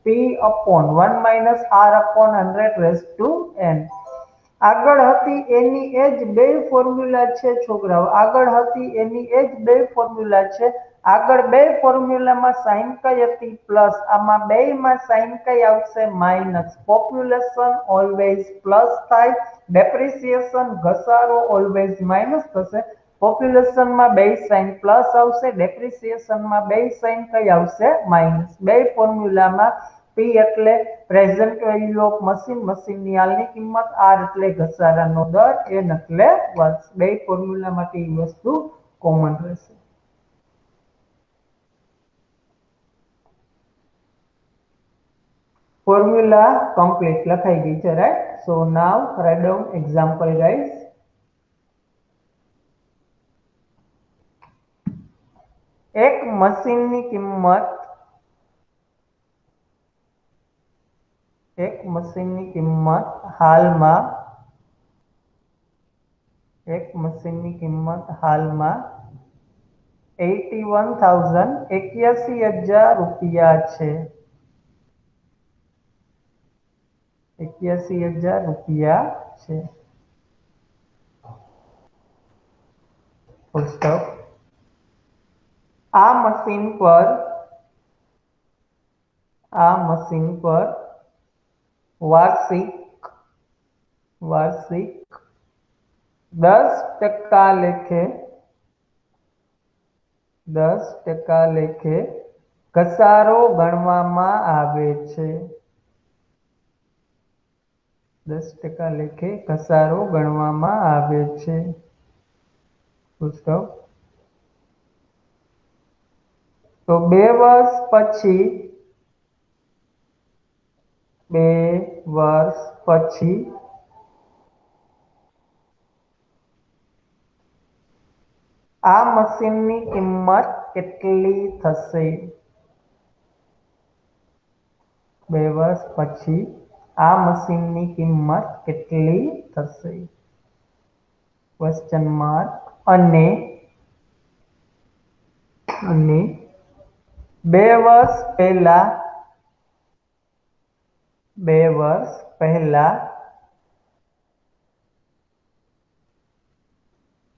p upon 1 - r upon 100 raise to n આગળ હતી એની એ જ બે ફોર્મ્યુલા છે છોકરાઓ આગળ હતી એની એ જ બે ફોર્મ્યુલા છે આગળ બે ફોર્મ્યુલામાં સાઇન કઈ હતી પ્લસ આમાં બેયમાં સાઇન કઈ આવશે માઇનસ પોપ્યુલેશન ઓલવેઝ પ્લસ થાય ડેપ્રિસિએશન ઘસારો ઓલવેઝ માઇનસ થશે પોપ્યુલેશનમાં બે સાઇન પ્લસ આવશે ડેપ્રિસિએશનમાં બે સાઇન કઈ આવશે માઇનસ બે ફોર્મ્યુલામાં p એટલે પ્રેઝન્ટ વેલ્યુ ઓફ મશીન મશીનની હાલની કિંમત r એટલે ઘસારાનો દર n એટલે વર્ષ બે ફોર્મ્યુલા માટે એ વસ્તુ કોમન રહેશે ફોર્મ્યુલા કમ્પ્લીટ લખાઈ ગઈ છે રાઈટ સો નાવ રાઇટ ડાઉન એક્ઝામ્પલ ગાઈસ એક મશીનની કિંમત હાલમાં 81,000 રૂપિયા છે 81,000 રૂપિયા છે ફૂલ સ્ટોપ આ મશીન પર વાર્ષિક 10% લેખે ઘસારો ગણવામાં આવે છે 10% લેખે ઘસારો ગણવામાં આવે છે ફૂલ સ્ટોપ તો 2 વર્ષ પછી આ મશીનની કિંમત કેટલી થશે 2 વર્ષ પછી આ મશીનની કિંમત કેટલી થશે ક્વેશ્ચન માર્ક અને 2 વર્ષ પહેલા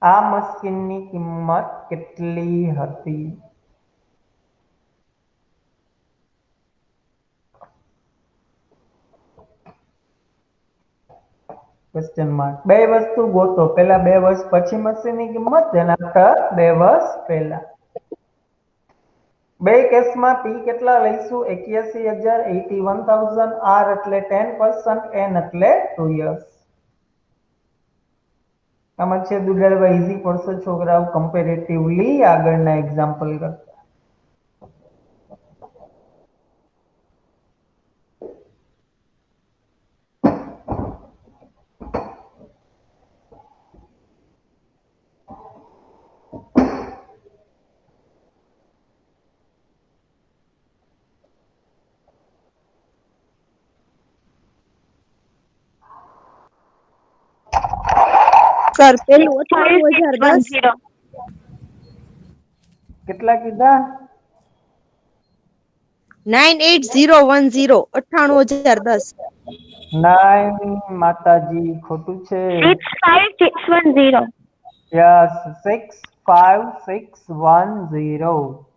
આ મશીનની કિંમત કેટલી હતી ક્વેશ્ચન માર્ક બે વસ્તુ ગોતો પહેલા 2 વર્ષ પછી મશીનની કિંમત તેના આફ્ટર 2 વર્ષ પહેલા બે કેસમાં p કેટલા લઈશું 81,000 81,000 r એટલે 10% n એટલે 2 years આમાં છે દુડાડવા ઈઝી પડશે છોકરાઓ કમ્પેરેટિવલી આગળના એક્ઝામ્પલ કરતા સર પેલું 98,010 કેટલા કીધા 98,010 98,010 9 માતાજી ખોટું છે 65610 યસ 65610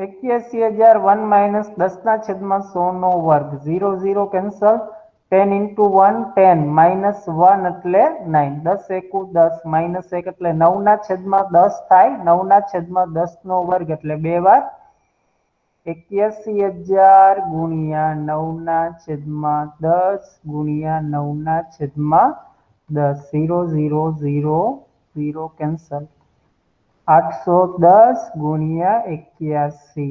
81,000 1 માઇનસ 10/100 નો વર્ગ 0 0 કેન્સલ 10 into 1 10 minus 1 એટલે 9 10 એકુ 10 minus 1 એટલે 9/10 થાય 9/10 નો વર્ગ એટલે 2 વાર 81,000 ગુણ્યા 9/10 ગુણ્યા 9/10 0 0 0 0 કેન્સલ 810 ગુણ્યા 81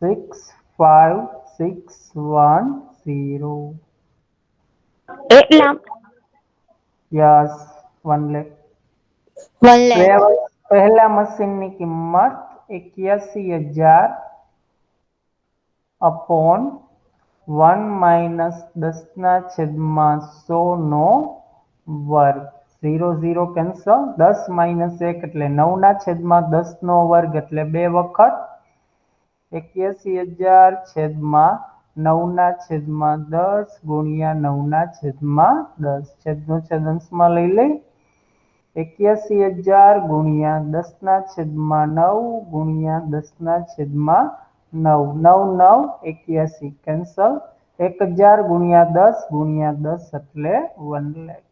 65,610 8 lakh. Yes 1 lakh 1 lakh. પહેલા મશીનની કિંમત 81,000 અપોન 1 માઇનસ 10/100 નો વર્ગ 0 0 કેન્સલ 10 માઇનસ 1 એટલે 9/10 નો વર્ગ એટલે 2 વખત 81,000 છેદમાં 9/10 ગુણ્યા 9/10 છેદનો છેદ અંશમાં લઈ લઈ 81,000 ગુણ્યા 10/9 ગુણ્યા 10/9 9 9 81 કેન્સલ 1000 ગુણ્યા 10 ગુણ્યા 10 એટલે 1 લાખ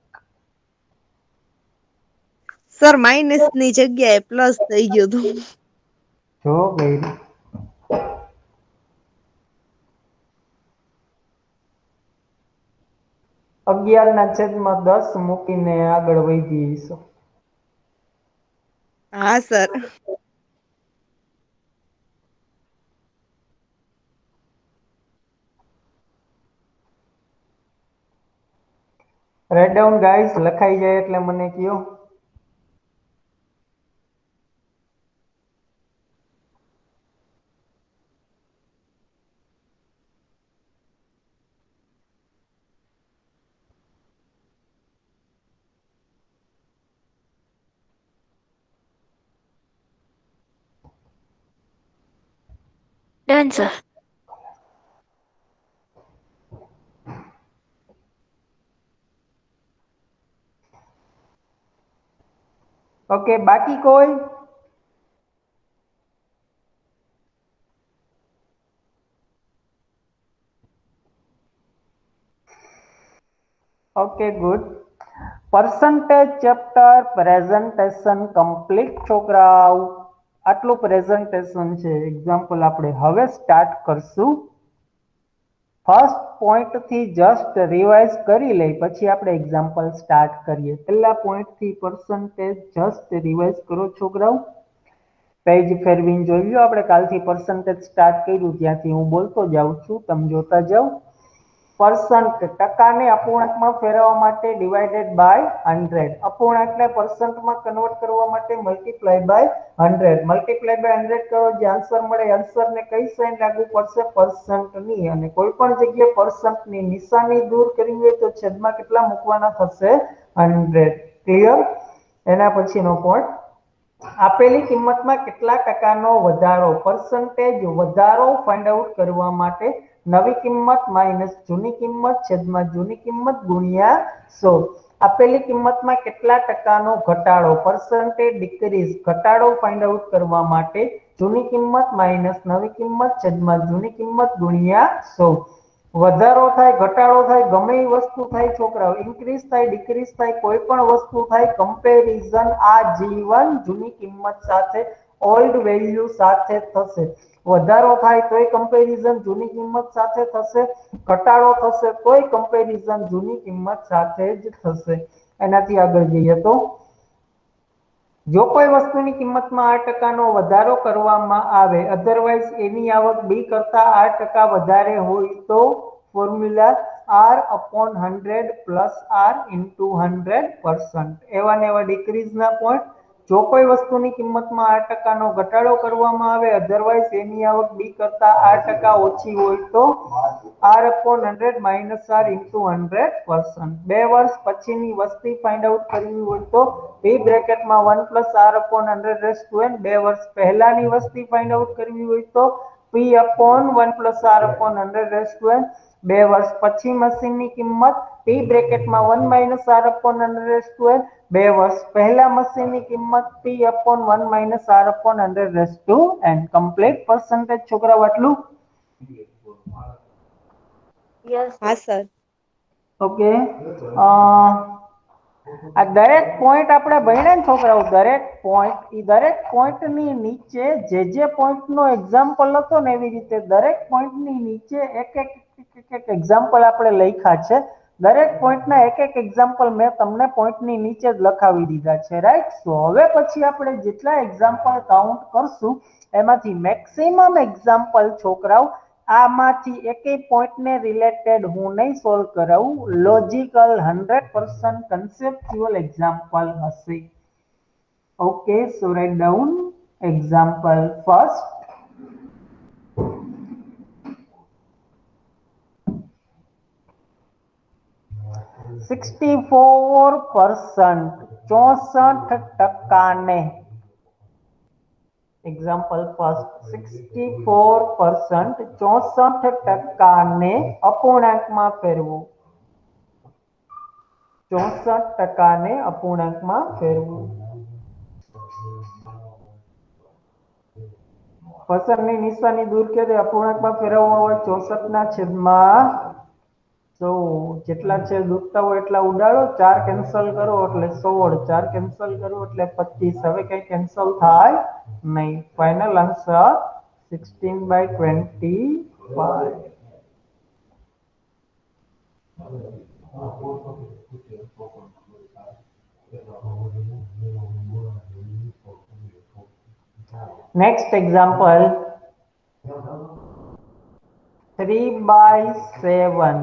સર માઇનસ ની જગ્યાએ પ્લસ થઈ ગયું હતું. જો ગઈ 11/10 મૂકીને આગળ વધી જઈશું. હા સર. રાઇટ ડાઉન ગાઈસ લખાઈ જાય એટલે મને કયો. Done, sir. ઓકે બાકી કોઈ okay good percentage chapter presentation complete છોકરાઓ આટલું પ્રેઝન્ટેશન છે એક્ઝામ્પલ આપણે હવે સ્ટાર્ટ કરશું ફર્સ્ટ પોઈન્ટ થી જસ્ટ રિવાઇઝ કરી લઈ પછી આપણે એક્ઝામ્પલ સ્ટાર્ટ કરીએ પહેલા પોઈન્ટ થી percentage જસ્ટ રિવાઇઝ કરો છોકરાઓ પેજ ફેરવીને જોઈ લો આપણે કાલથી percentage સ્ટાર્ટ કર્યું ત્યાંથી હું બોલતો જાઉં છું તમે જોતા જાઓ percent ટકાને અપૂર્ણાંકમાં ફેરવવા માટે ડિવાઇડેડ બાય 100 અપૂર્ણાંક એટલે percentમાં કન્વર્ટ કરવા માટે મલ્ટીપ્લાય બાય 100 મલ્ટીપ્લાય બાય 100 કરો જે આન્સર મળે આન્સરને કઈ સાઇન લાગુ પડશે percentની અને કોઈ પણ જગ્યાએ percentની નિશાની દૂર કરવી હોય તો છેદમાં કેટલા મૂકવાના થશે 100 ક્લિયર એના પછીનો પોઈન્ટ આપેલી કિંમતમાં કેટલા ટકાનો વધારો percentage વધારો ફાઇન્ડ આઉટ કરવા માટે નવી કિંમત માઇનસ જૂની કિંમત છેદમાં જૂની કિંમત ગુણ્યા 100 આપેલી કિંમતમાં કેટલા ટકાનો ઘટાડો percentage decrease ઘટાડો ફાઇન્ડ આઉટ કરવા માટે જૂની કિંમત માઇનસ નવી કિંમત છેદમાં જૂની કિંમત ગુણ્યા 100 વધારો થાય ઘટાડો થાય ગમે એ વસ્તુ થાય છોકરાઓ ઇન્ક્રીઝ થાય ડિક્રીઝ થાય કોઈ પણ વસ્તુ થાય કમ્પેરિઝન આ જીવન જૂની કિંમત સાથે ઓલ્ડ વેલ્યુ સાથે થશે વધારો થાય તોય કમ્પેરિઝન જૂની કિંમત સાથે થશે ઘટાડો થશે તોય કમ્પેરિઝન જૂની કિંમત સાથે જ થશે એનાથી આગળ જઈએ તો જો કોઈ વસ્તુની કિંમતમાં 8% વધારો કરવામાં આવે અધરવાઇઝ એની આવક બી કરતા 8% વધારે હોય તો formula R/100 plus R into 100% એવા ને એવા ડિક્રીઝના પોઈન્ટ જો કોઈ વસ્તુની કિંમતમાં 8% ઘટાડો કરવામાં આવે અધરવાઇઝ એની આવક બી કરતા 8% ઓછી હોય તો R/100 minus R into 100%. 2 વર્ષ પછીની વસ્તી ફાઇન્ડ આઉટ કરવી હોય તો B બ્રેકેટમાં 1 plus R/100 raised to n 2 વર્ષ પહેલાની વસ્તી ફાઇન્ડ આઉટ કરવી હોય તો P upon 1 plus R/100 raised to n 2 વર્ષ પછી મશીનની કિંમત p બ્રેકેટમાં 1 minus r upon under raise to n, 2 વર્ષ પહેલા મશીનની કિંમત p upon 1 minus r upon under raise to n. Complete percentage છોકરાઓ આટલું? યસ હા સર. ઓકે. આ દરેક પોઈન્ટ આપણે ભણ્યા ને છોકરાઓ, દરેક પોઈન્ટની નીચે જે પોઈન્ટનો એક્ઝામ્પલ હતો ને એવી રીતે દરેક પોઈન્ટની નીચે એક એક્ઝામ્પલ આપણે લખ્યા છે. દરેક પોઈન્ટના એક એક્ઝામ્પલ મેં તમને પોઈન્ટની નીચે જ લખાવી દીધા છે, રાઈટ? સો હવે પછી આપણે જેટલા એક્ઝામ્પલ કાઉન્ટ કરશું એમાંથી મેક્સિમમ એક્ઝામ્પલ છોકરાઓ આમાંથી એકેય પોઈન્ટને રિલેટેડ હું નહીં સોલ્વ કરાવું, લોજિકલ 100% conceptual example હશે. ઓકે, સો રાઇટ ડાઉન એક્ઝામ્પલ ફર્સ્ટ. ચોસઠ ટકાને એક્ઝામ્પલ ફર્સ્ટ 64% 64% અપૂર્ણાંકમાં ફેરવું. 64% અપૂર્ણાંકમાં ફેરવું. પસંદની નિશાની દૂર કરી અપૂર્ણાંકમાં ફેરવવા હોય 64 ના છેદમાં 100. જેટલા છેદ ઉડતા હોય એટલા ઉડાડો, 4 કેન્સલ કરો એટલે 16, 4 કેન્સલ કરો એટલે 25. હવે કઈ કેન્સલ થાય નહીં. Final answer 16/25. Next example, 3/7.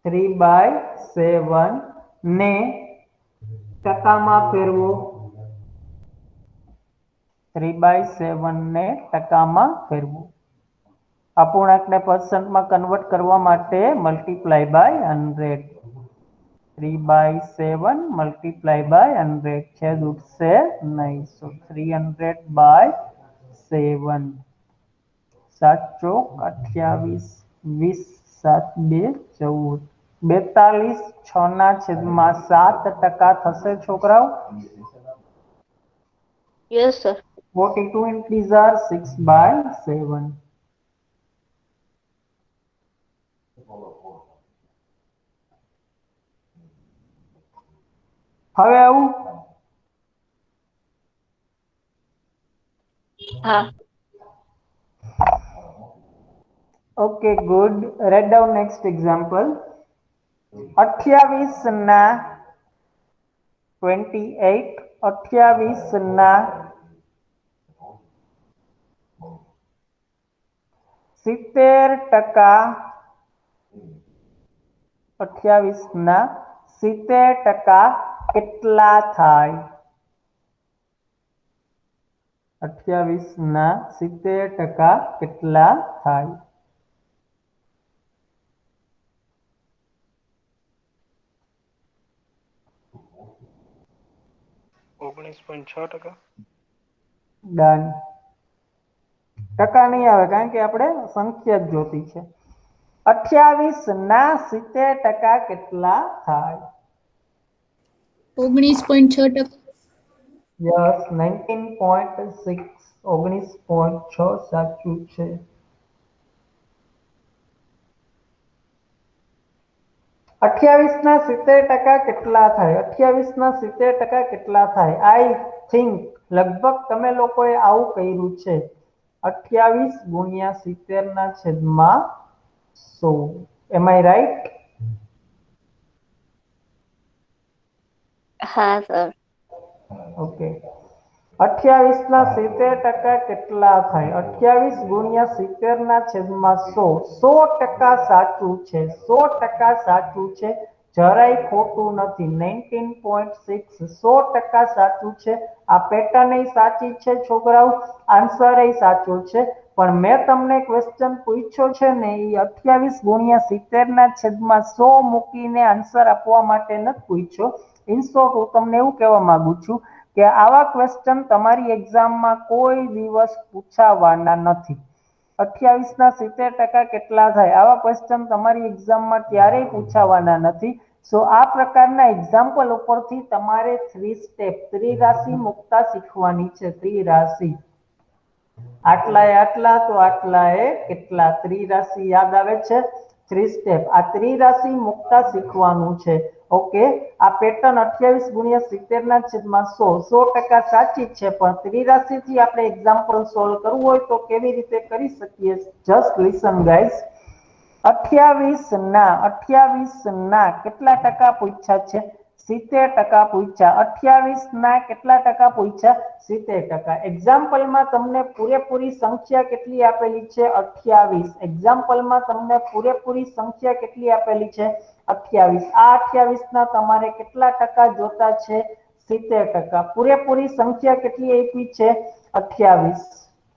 3/7 ને ટકામાં ફેરવો. 3/7 ને ટકામાં ફેરવો. અપૂર્ણાંકને પર્સન્ટમાં કન્વર્ટ કરવા માટે મલ્ટીપ્લાય બાય 100. 3/7 multiply by 100. છેદ ઉઠશે નહીં. સો 300/7. 7 ચોક 28, 20, 7 2 14. 42 6 ના છેદમાં 7% થશે છોકરાઓ. Yes sir. 42 increase are 6/7. હવે આવું હા. Okay good. Write down next example. 28 ના 28, 28 ના 70%, 28 ના 70% કેટલા થાય? 28 ના 70% કેટલા થાય? $19.6. ડન. ટકા નહીં આવે કારણ કે આપણે સંખ્યા જ જોતી છે. 28 ના 70% કેટલા થાય? 19.6%. યસ, 19.6. 19.6 સાચું છે. 28 ના 70% કેટલા થાય? 28 ના 70% કેટલા થાય? આઈ થિંક લગભગ તમે લોકોએ આવું કર્યું છે. 28 ગુણ્યા 70 ના છેદમાં 100. એમ આઈ રાઈટ? હા સર. ઓકે. 28 ના 70% કેટલા થાય? 28 ગુણ્યા 70 ના છેદમાં 100. 100% સાચું છે. 100% સાચું છે. જરાય ખોટું નથી. 19.6 100% સાચું છે. આ પેટર્ન સાચી છે છોકરાઓ, આન્સર સાચો છે. પણ મેં તમને ક્વેશ્ચન પૂછ્યો છે ને એ 28 ગુણ્યા 70 ના છેદમાં 100 મૂકીને આન્સર આપવા માટે નથી પૂછ્યો. ઇન શોર્ટ હું તમને એવું કહેવા માંગુ છું કે આવા ક્વેશ્ચન તમારી એક્ઝામમાં કોઈ દિવસ પૂછાવાના નથી. 28 ના 70% કેટલા થાય? આવા ક્વેશ્ચન તમારી એક્ઝામમાં ક્યારેય પૂછાવાના નથી. સો આ પ્રકારના એક્ઝામ્પલ ઉપરથી તમારે 3 સ્ટેપ ત્રિરાશિ મુક્તા શીખવાની છે. ત્રિરાશિ આટલા તો આટલા કેટલા? ત્રિરાશિ યાદ આવે છે? 3 સ્ટેપ આ ત્રિરાશિ મુક્તા શીખવાનું છે. ઓકે, આ પેટર્ન 28 ગુણ્યા 70 ના છેદમાં 100% સાચી છે, પણ ત્રિરાશિ થી આપણે એક્ઝામ્પલ સોલ્વ કરવું હોય તો કેવી રીતે કરી શકીએ? Just listen guys. 28 ના કેટલા ટકા પૂછ્યા છે? 70% પૂછ્યા. 28 ના કેટલા ટકા પૂછ્યા? 70%. એક્ઝામ્પલમાં તમને પૂરેપૂરી સંખ્યા કેટલી આપેલી છે? 28. એક્ઝામ્પલમાં તમને પૂરેપૂરી સંખ્યા કેટલી આપેલી છે? 28. આ 28 ના તમારે કેટલા ટકા જોતા છે? 70%. પૂરેપૂરી સંખ્યા કેટલી આપી છે? 28.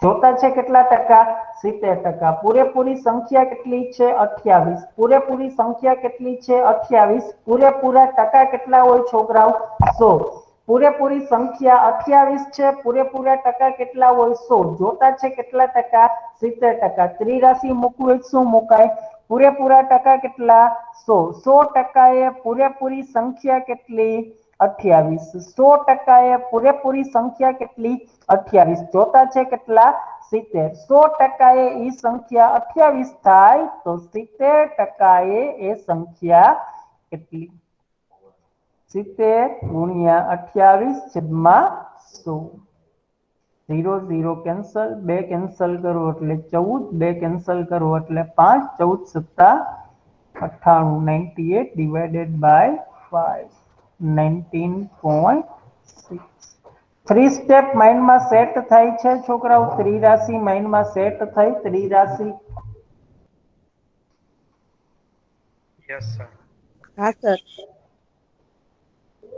જોતા છે કેટલા ટકા? 70%. પૂરેપૂરી સંખ્યા કેટલી છે? 28. પૂરેપૂરી સંખ્યા કેટલી છે? 28. પૂરેપૂરા ટકા કેટલા હોય છોકરાઓ? 100. પૂરેપૂરી સંખ્યા 28 છે, પૂરેપૂરા ટકા કેટલા હોય? 100. જોતા છે કેટલા ટકા? 70%. ત્રિરાશિ મૂકવું શું મુકાય? પૂરેપૂરા ટકા કેટલા? 100. 100% એ પૂરેપૂરી સંખ્યા કેટલી? 28. 100% એ પૂરેપૂરી સંખ્યા કેટલી? 28. જોતા છે કેટલા? 70. 100% એ સંખ્યા 28 થાય તો 70% એ સંખ્યા કેટલી? 70 ગુણ્યા 28 છેદમાં 100. 0 0 કેન્સલ, 2 કેન્સલ કરો એટલે 14, 2 કેન્સલ કરો એટલે 5, 14 સત્તા 98, 98 ડિવાઇડેડ બાય 5, 19.6. 3 સ્ટેપ માઇન્ડમાં સેટ થાય છે છોકરાઓ? ત્રિરાશિ માઇન્ડમાં સેટ થઈ? ત્રિરાશિ યસ સર. હા સર.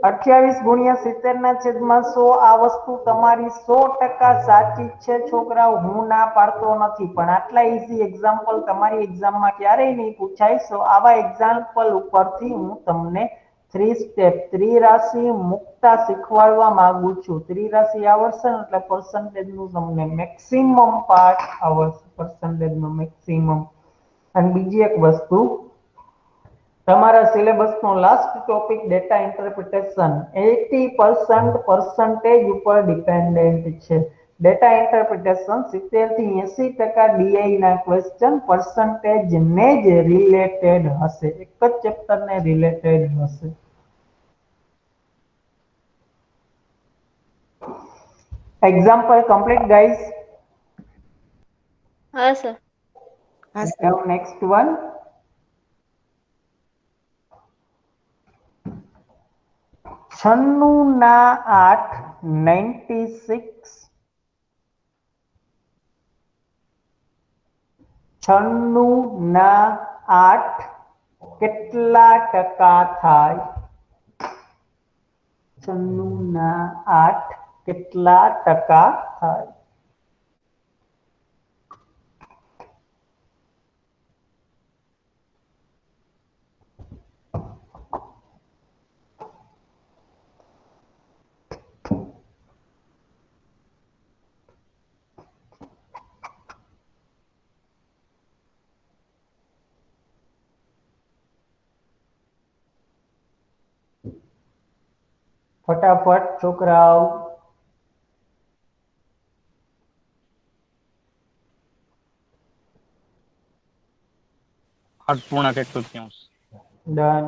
28 ગુણ્યા 70 ના છેદમાં 100. આ વસ્તુ તમારી 100% સાચી છે છોકરાઓ, હું ના પાડતો નથી, પણ આટલા ઈઝી એક્ઝામ્પલ તમારી એક્ઝામમાં ક્યારેય નહીં પૂછાય. સો આવા એક્ઝામ્પલ ઉપરથી હું તમને 3 સ્ટેપ ત્રિરાશિ મુક્તા શીખવાડવા માંગુ છું. ત્રિરાશિ આવડશે ને એટલે પર્સન્ટેજ નું તમને મેક્સિમમ પાર્ટ આવડશે. પર્સન્ટેજ નો મેક્સિમમ. અને બીજી એક વસ્તુ, તમારા સિલેબસ નો last topic data interpretation 80% percentage ઉપર ડિપેન્ડન્ટ છે. ડેટા ઇન્ટરપ્રિટેશન 70 થી 80% ડીઆઈ ના ક્વેશ્ચન પર્સન્ટેજ ને જ રિલેટેડ હશે. એક જ ચેપ્ટર ને રિલેટેડ હશે. Example complete guys? હા સર. હા સર. Next one. 96 ના 8 96. 96 ના 8 કેટલા ટકા થાય? 96 ના 8 કેટલા ટકા થાય? ફટાફટ છોકરાઓ. 8.1 ડન.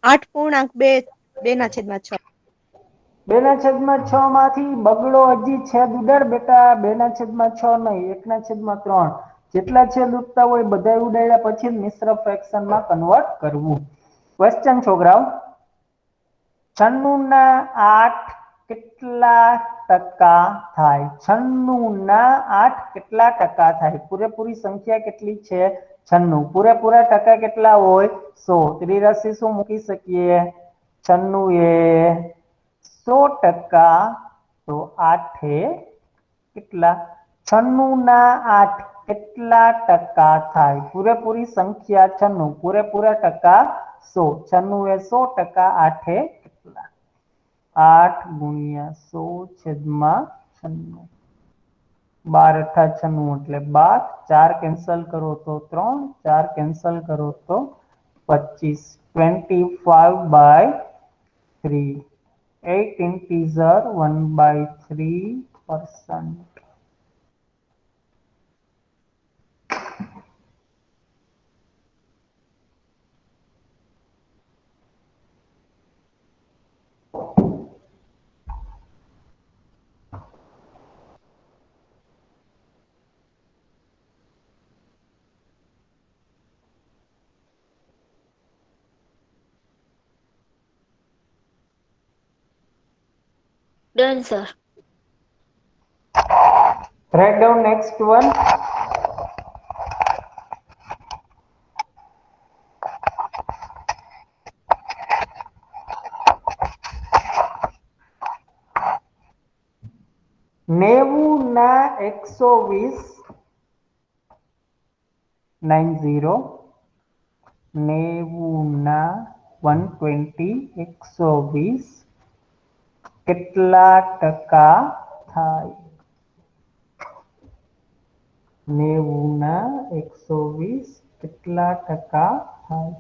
આઠ પૂર્ણાંક 2 ના છેદમાં 6. 2/6 માંથી બગડો હજી છેદ ઉડાડ બેટા. 2/6 નહીં, 1/3. જેટલા છેદ ઉડતા હોય બધા ઉડાડ્યા પછી મિશ્ર ફ્રેક્શન માં કન્વર્ટ કરવું. ક્વેશ્ચન છોકરાઓ, 96 ના 8 કેટલા ટકા થાય? 96 ના 8 કેટલા ટકા થાય? પૂરેપૂરી સંખ્યા કેટલી છે? 96. પૂરેપૂરા ટકા કેટલા હોય? 100. ત્રિરાશિ શું મૂકી શકીએ? 96 એ 100%, તો 8 એ કેટલા? 96 ના 8 કેટલા ટકા થાય? પૂરેપૂરી સંખ્યા 96, પૂરેપૂરા ટકા 100. 96 એ 100%, 8 એ કેટલા? 8 ગુણ્યા 100 છેદમાં 96. 12 × 96 એટલે 12. 4 કેન્સલ કરો તો 3, 4 કેન્સલ કરો તો 25. 25/3. 8 integer 1/3%. Done, sir. Write down next one. નેવું ના 120 90. નેવું ના 120 120 કેટલા ટકા થાય? નેવું ના 120 કેટલા ટકા થાય?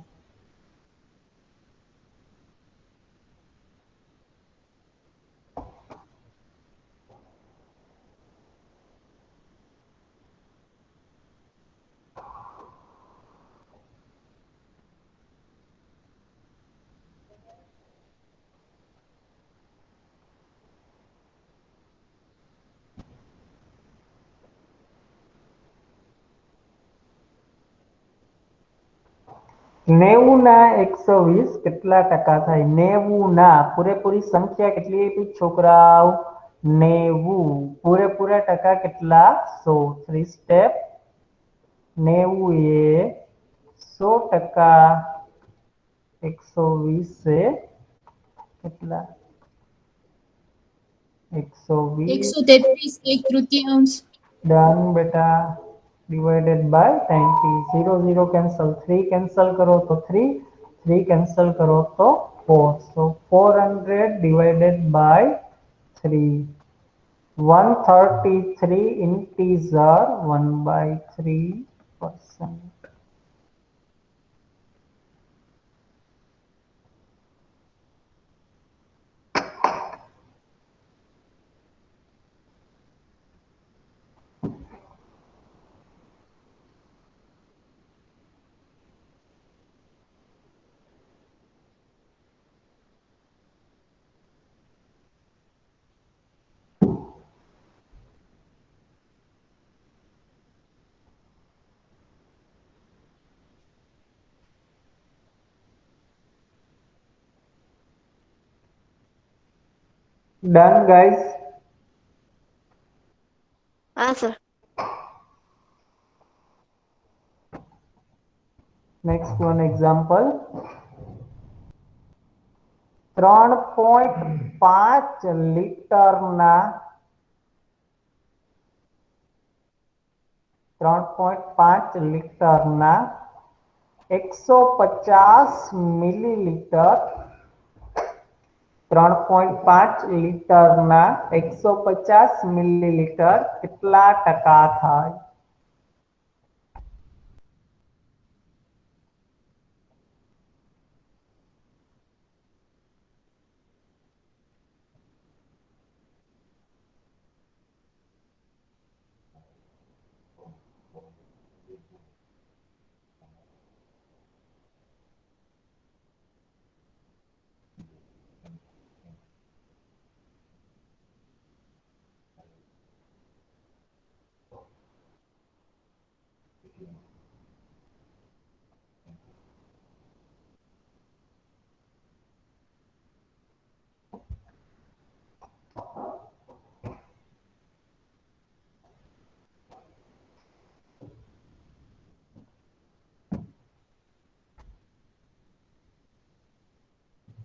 નેવું ના 120 કેટલા ટકા થાય? નેવું ના પૂરેપૂરી સંખ્યા કેટલી આપી છોકરાઓ? નેવું. પૂરેપૂરા ટકા કેટલા? 100. 3 સ્ટેપ. નેવું એ 100%, 120 એ કેટલા? 120. 133 1/3. ડન બેટા. divided by 90. 0 0 cancel. 3 cancel करो तो 3, 3 cancel करो तो 4. So 400 divided by 3. 133 integer 1/3%. Done, guys. Ah, sir. Next one example. 3.5 લીટરના 3.5 લીટરના 150 millilitre 3.5 લીટરના 150 millilitre કેટલા ટકા થાય?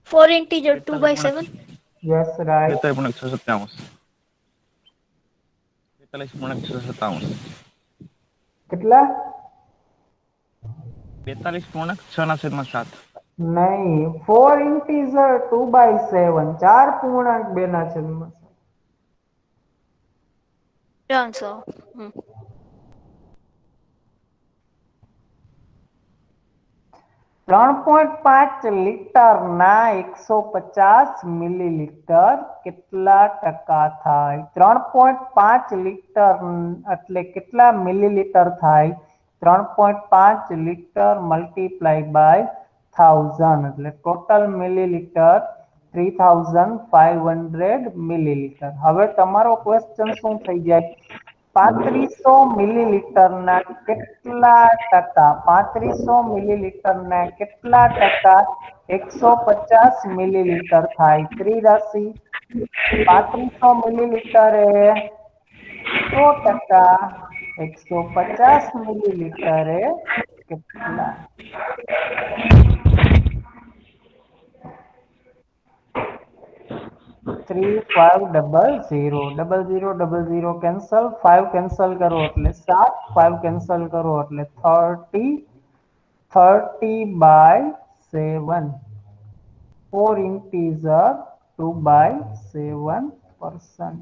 4 integer 2 by 7. Yes right. 42.657. કેટલા? 42.657. નહીં, 4 ઇન્ટીજર 2/7, 4 પૂર્ણાંક 2 ના છેદમાં 7. Done, sir. Hmm. 3.5 લીટરના 150 મિલીલીટર કેટલા ટકા થાય? 3.5 લીટર એટલે કેટલા મિલીલીટર થાય? 3.5 લીટર મલ્ટીપ્લાય બાય 1000 એટલે ટોટલ મિલીલીટર 3500 મિલીલીટર. હવે તમારો ક્વેશ્ચન શું થઈ જાય? 3500 મિલીલીટરના કેટલા ટકા? 3500 મિલીલીટરના કેટલા ટકા 150 મિલીલીટર થાય? ત્રિરાશિ 3500 મિલીલીટર એ 100%, 150 મિલીલીટર એ કેટલા? 3500 કેન્સલ, 5 કેન્સલ કરો એટલે 7, 5 કેન્સલ કરો એટલે 30/7, 4 integer 2/7%.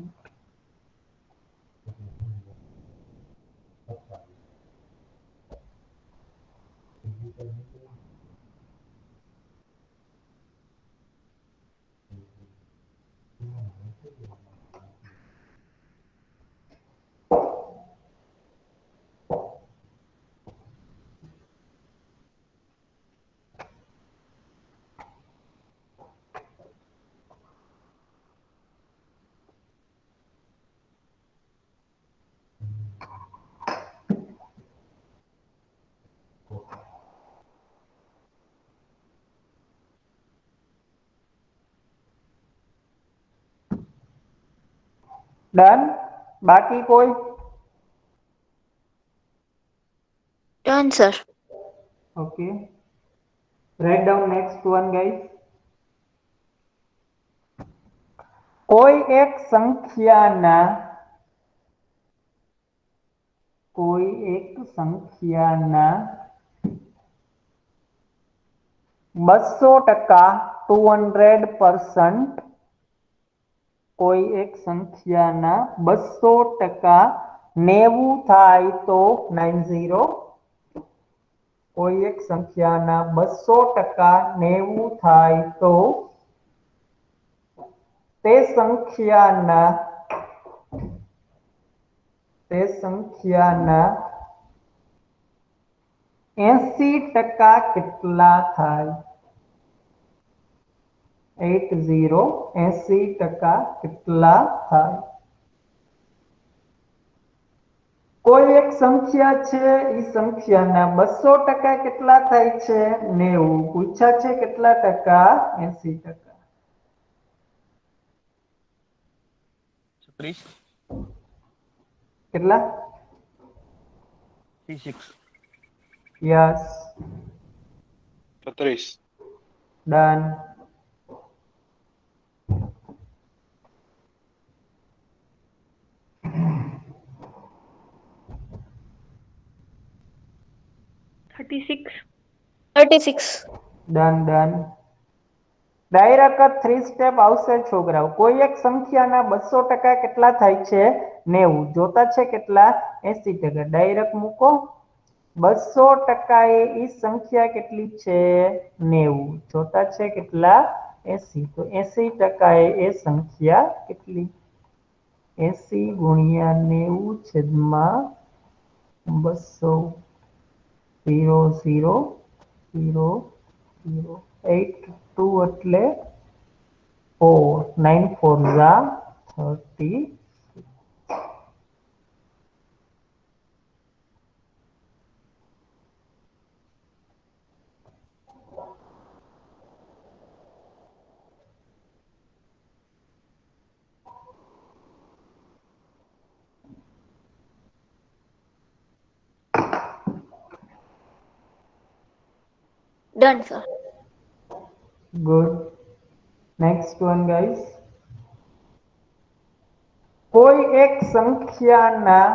ડન? બાકી કોઈ? Done, sir. Okay. Write down next one, guys. કોઈ એક સંખ્યાના 200%, 200%, કોઈ એક સંખ્યાના 200% 90 થાય તો 90, કોઈ એક સંખ્યાના 200% 90 થાય તો તે સંખ્યાના 80% કેટલા થાય? 80% કેટલા થાય? કોઈ એક સંખ્યા છે, એ સંખ્યાના 200% કેટલા થાય છે? 90. પૂછ્યા છે કેટલા ટકા? 80%. 36. કેટલા? 36. Yes. 36. Done. Done. Direct 3 step આવશે છોકરાઓ. કોઈ એક સંખ્યાના 200% કેટલા થાય છે? 90. જોતા છે કેટલા? 80%. ડાયરેક્ટ મૂકો. 200% એ સંખ્યા કેટલી છે? 90. જોતા છે કેટલા? 80. તો 80% એ સંખ્યા કેટલી? 80 ગુણ્યા 90/200. 0 0 0 0 8 2 એટલે 4, 9 4 જા 30. Done, sir. Good. Next one guys, કોઈ એક સંખ્યાના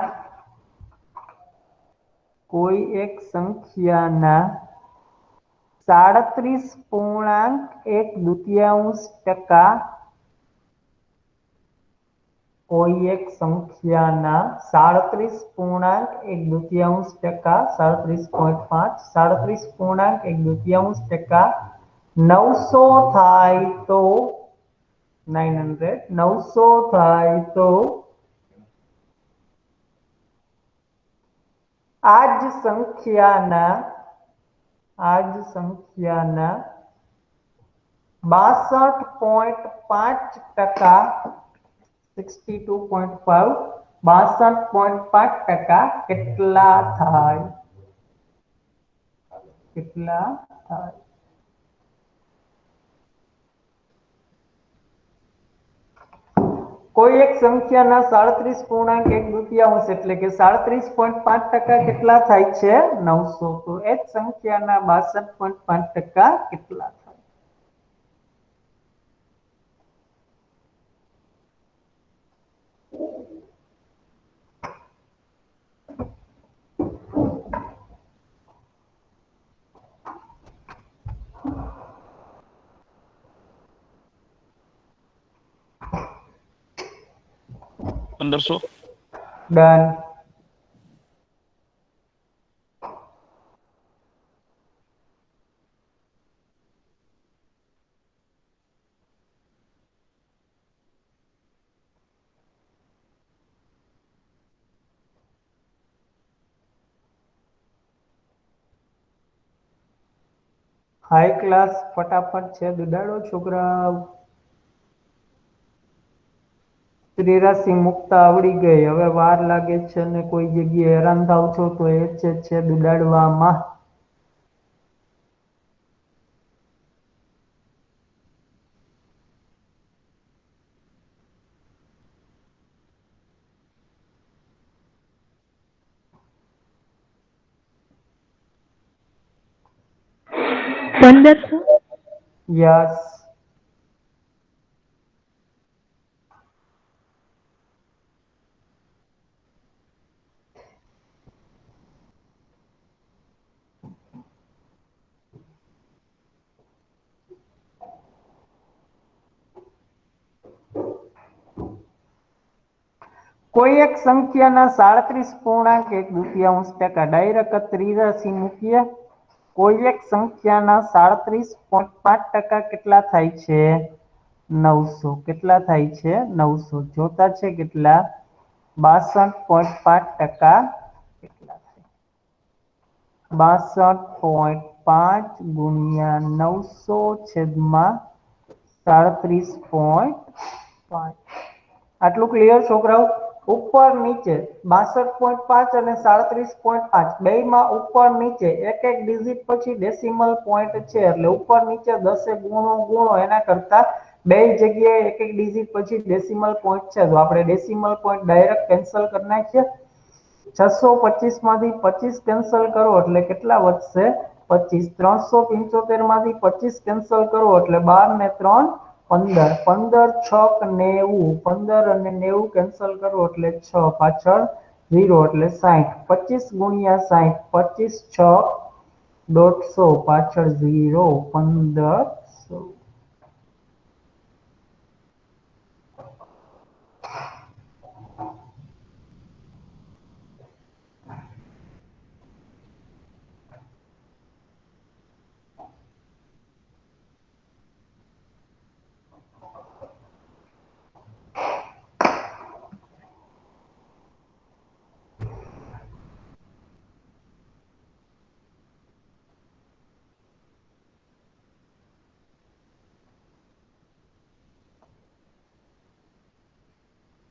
37.1/2 કોઈ એક સંખ્યાના 37.1/2 37.5 37.1/2 900 થાય તો 900 થાય તો આ જ સંખ્યાના 62.5% 62.5 62.5% કેટલા થાય? કેટલા થાય? કોઈ એક સંખ્યાના 37.1/2 એટલે કે 37.5% કેટલા થાય છે? 900. તો એ જ સંખ્યાના 62.5% કેટલા થાય? ડન. હાઈ ક્લાસ ફટાફટ છે દુડાડો છોકરાઓ. ત્રિરાશી મુકતા આવડી ગઈ, હવે વાર લાગે છે ને કોઈ જગ્યાએ હેરાન થાવ છો તો એ છે દુડાડવામાં. યસ. કોઈ એક સંખ્યાના 37.1/2 ડાયરેક્ટ ત્રિરાશી મૂકીએ. કોઈ એક સંખ્યાના 37.5% કેટલા થાય છે? 900. કેટલા થાય છે? 900. જોતા છે કેટલા? 62.5% કેટલા થાય? 62.5 ગુણ્યા 900 37.5. આટલું ક્લિયર છોકરાઓ? ઉપર નીચે 62.5 અને 37.5 બેયમાં ઉપર નીચે એક એક ડિજિટ પછી ડેસિમલ પોઈન્ટ છે એટલે ઉપર નીચે 10 ગુણો એના કરતા બે જગ્યાએ એક એક ડિજિટ પછી ડેસિમલ પોઈન્ટ છે તો આપણે ડેસિમલ પોઈન્ટ ડાયરેક્ટ કેન્સલ કરી નાખીએ. 625 માંથી 25 કેન્સલ કરો એટલે કેટલા વધશે? 25. 375 માંથી 25 કેન્સલ કરો એટલે 12 ને 3 15. 15 6 90. 15 અને 90 કેન્સલ કરો એટલે 6 પાછળ 0 એટલે 60. 25 ગુણ્યા 60 25 6 150 પાછળ 0 1500.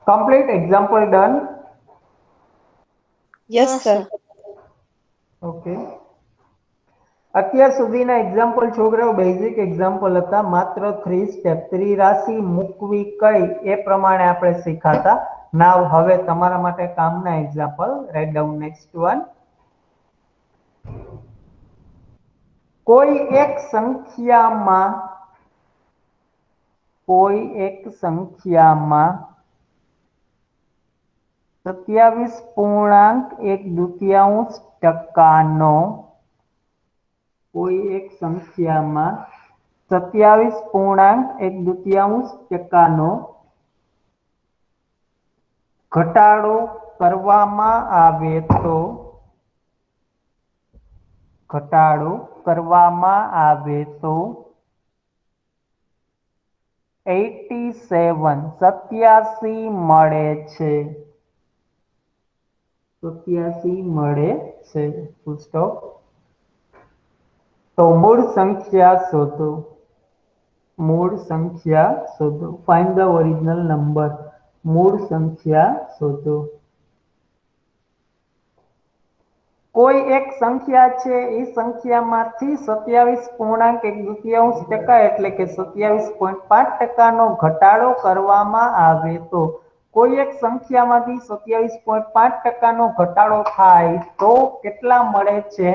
Complete example done. Yes sir. Okay. અત્યાર સુધીના એક્ઝામ્પલ છોકરાઓ બેઝિક એક્ઝામ્પલ હતા, માત્ર 3 સ્ટેપ. ત્રિરાશી મૂકવી કઈ એ પ્રમાણે આપણે શીખાતા. નાવ હવે તમારા માટે કામના example. Write down next one. કોઈ એક સંખ્યામાં કોઈ એક સંખ્યામાં 27.1/2 કોઈ એક સંખ્યામાં 27.1/2 ઘટાડો કરવામાં આવે તો 87 મળે છે. 87 મળે છે. Full stop. તો મૂળ સંખ્યા શોધો. Find the original number. મૂળ સંખ્યા શોધો. કોઈ એક સંખ્યા છે એ સંખ્યામાંથી 27.1/2 એટલે કે 27.5% નો ઘટાડો કરવામાં આવે તો કોઈ એક સંખ્યામાંથી 27.5% નો ઘટાડો થાય તો કેટલા મળે છે?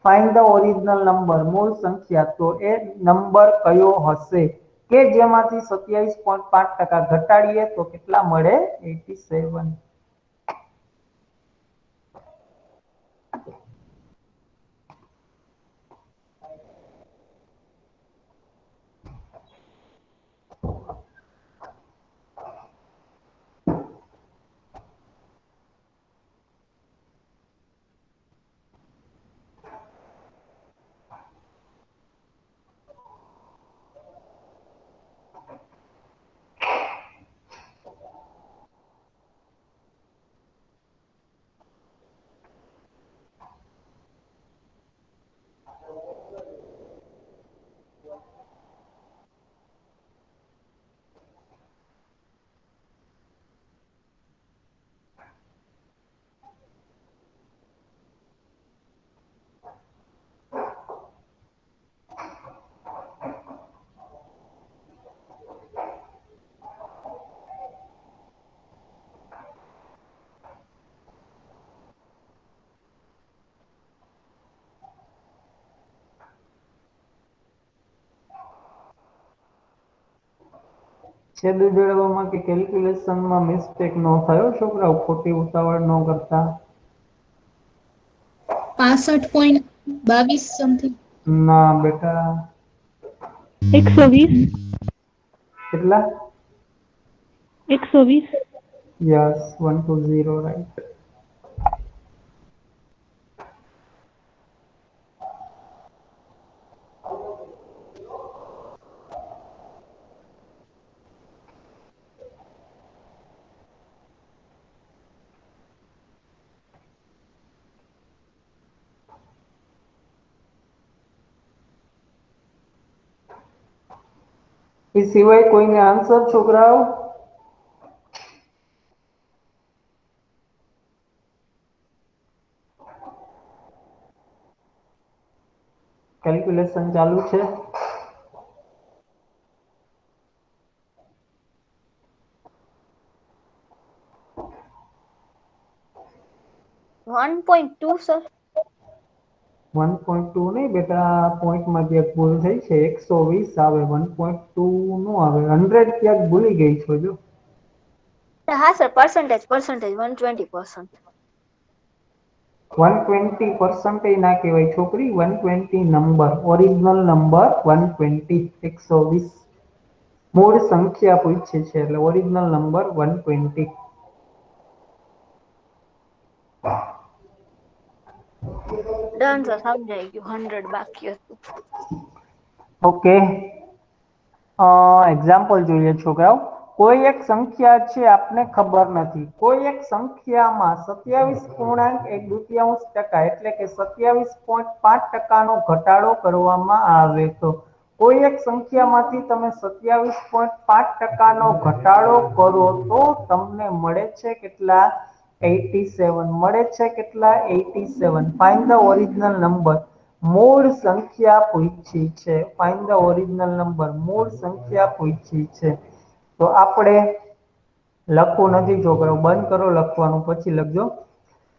Find the original number. મૂળ સંખ્યા. તો એ નંબર કયો હશે કે જેમાંથી 27.5% ઘટાડીએ તો કેટલા મળે? 87. છેદ ઉડાડવામાં કે કેલ્ક્યુલેશનમાં મિસ્ટેક ન થયો છોકરાઓ? ખોટી ઉતાવળ ન કરતા. 65.22 something. ના બેટા. 120. કેટલા? 120. Yes, 120 right. એ સિવાય કોઈને આન્સર છોકરાઓ? કેલ્ક્યુલેશન ચાલુ છે? One 1.2 sir. 1.2 નહીં બેટા, પોઈન્ટમાં જે ભૂલ થઈ છે 120 આવે, 1.2 નો આવે. 100 ક્યાંક ભૂલી ગઈ છો જો. હા સર, પર્સન્ટેજ 120%. 120% ના કહેવાય છોકરી, 120 નંબર, ઓરિજિનલ નંબર 120. 120 મૂળ સંખ્યા પૂછી છે એટલે ઓરિજિનલ નંબર 120. ડન સર, સમજાઈ ગયું. 100 બાકી હતું. ઓકે. એક્ઝામ્પલ જોઈએ છોકરાઓ. કોઈ એક સંખ્યા છે આપને ખબર નથી. કોઈ એક સંખ્યામાં 27.1/2 એટલે કે 27.5% નો ઘટાડો કરવામાં આવે તો કોઈ એક સંખ્યામાંથી તમે 27.5% નો ઘટાડો કરો તો તમને મળે છે કેટલા? 87 મળે છે. કેટલા? 87. Find the original number. મૂળ સંખ્યા પૂછી છે. Find the original number. મૂળ સંખ્યા પૂછી છે. તો આપણે લખવું નથી છોકરો, બંધ કરો લખવાનું, પછી લખજો.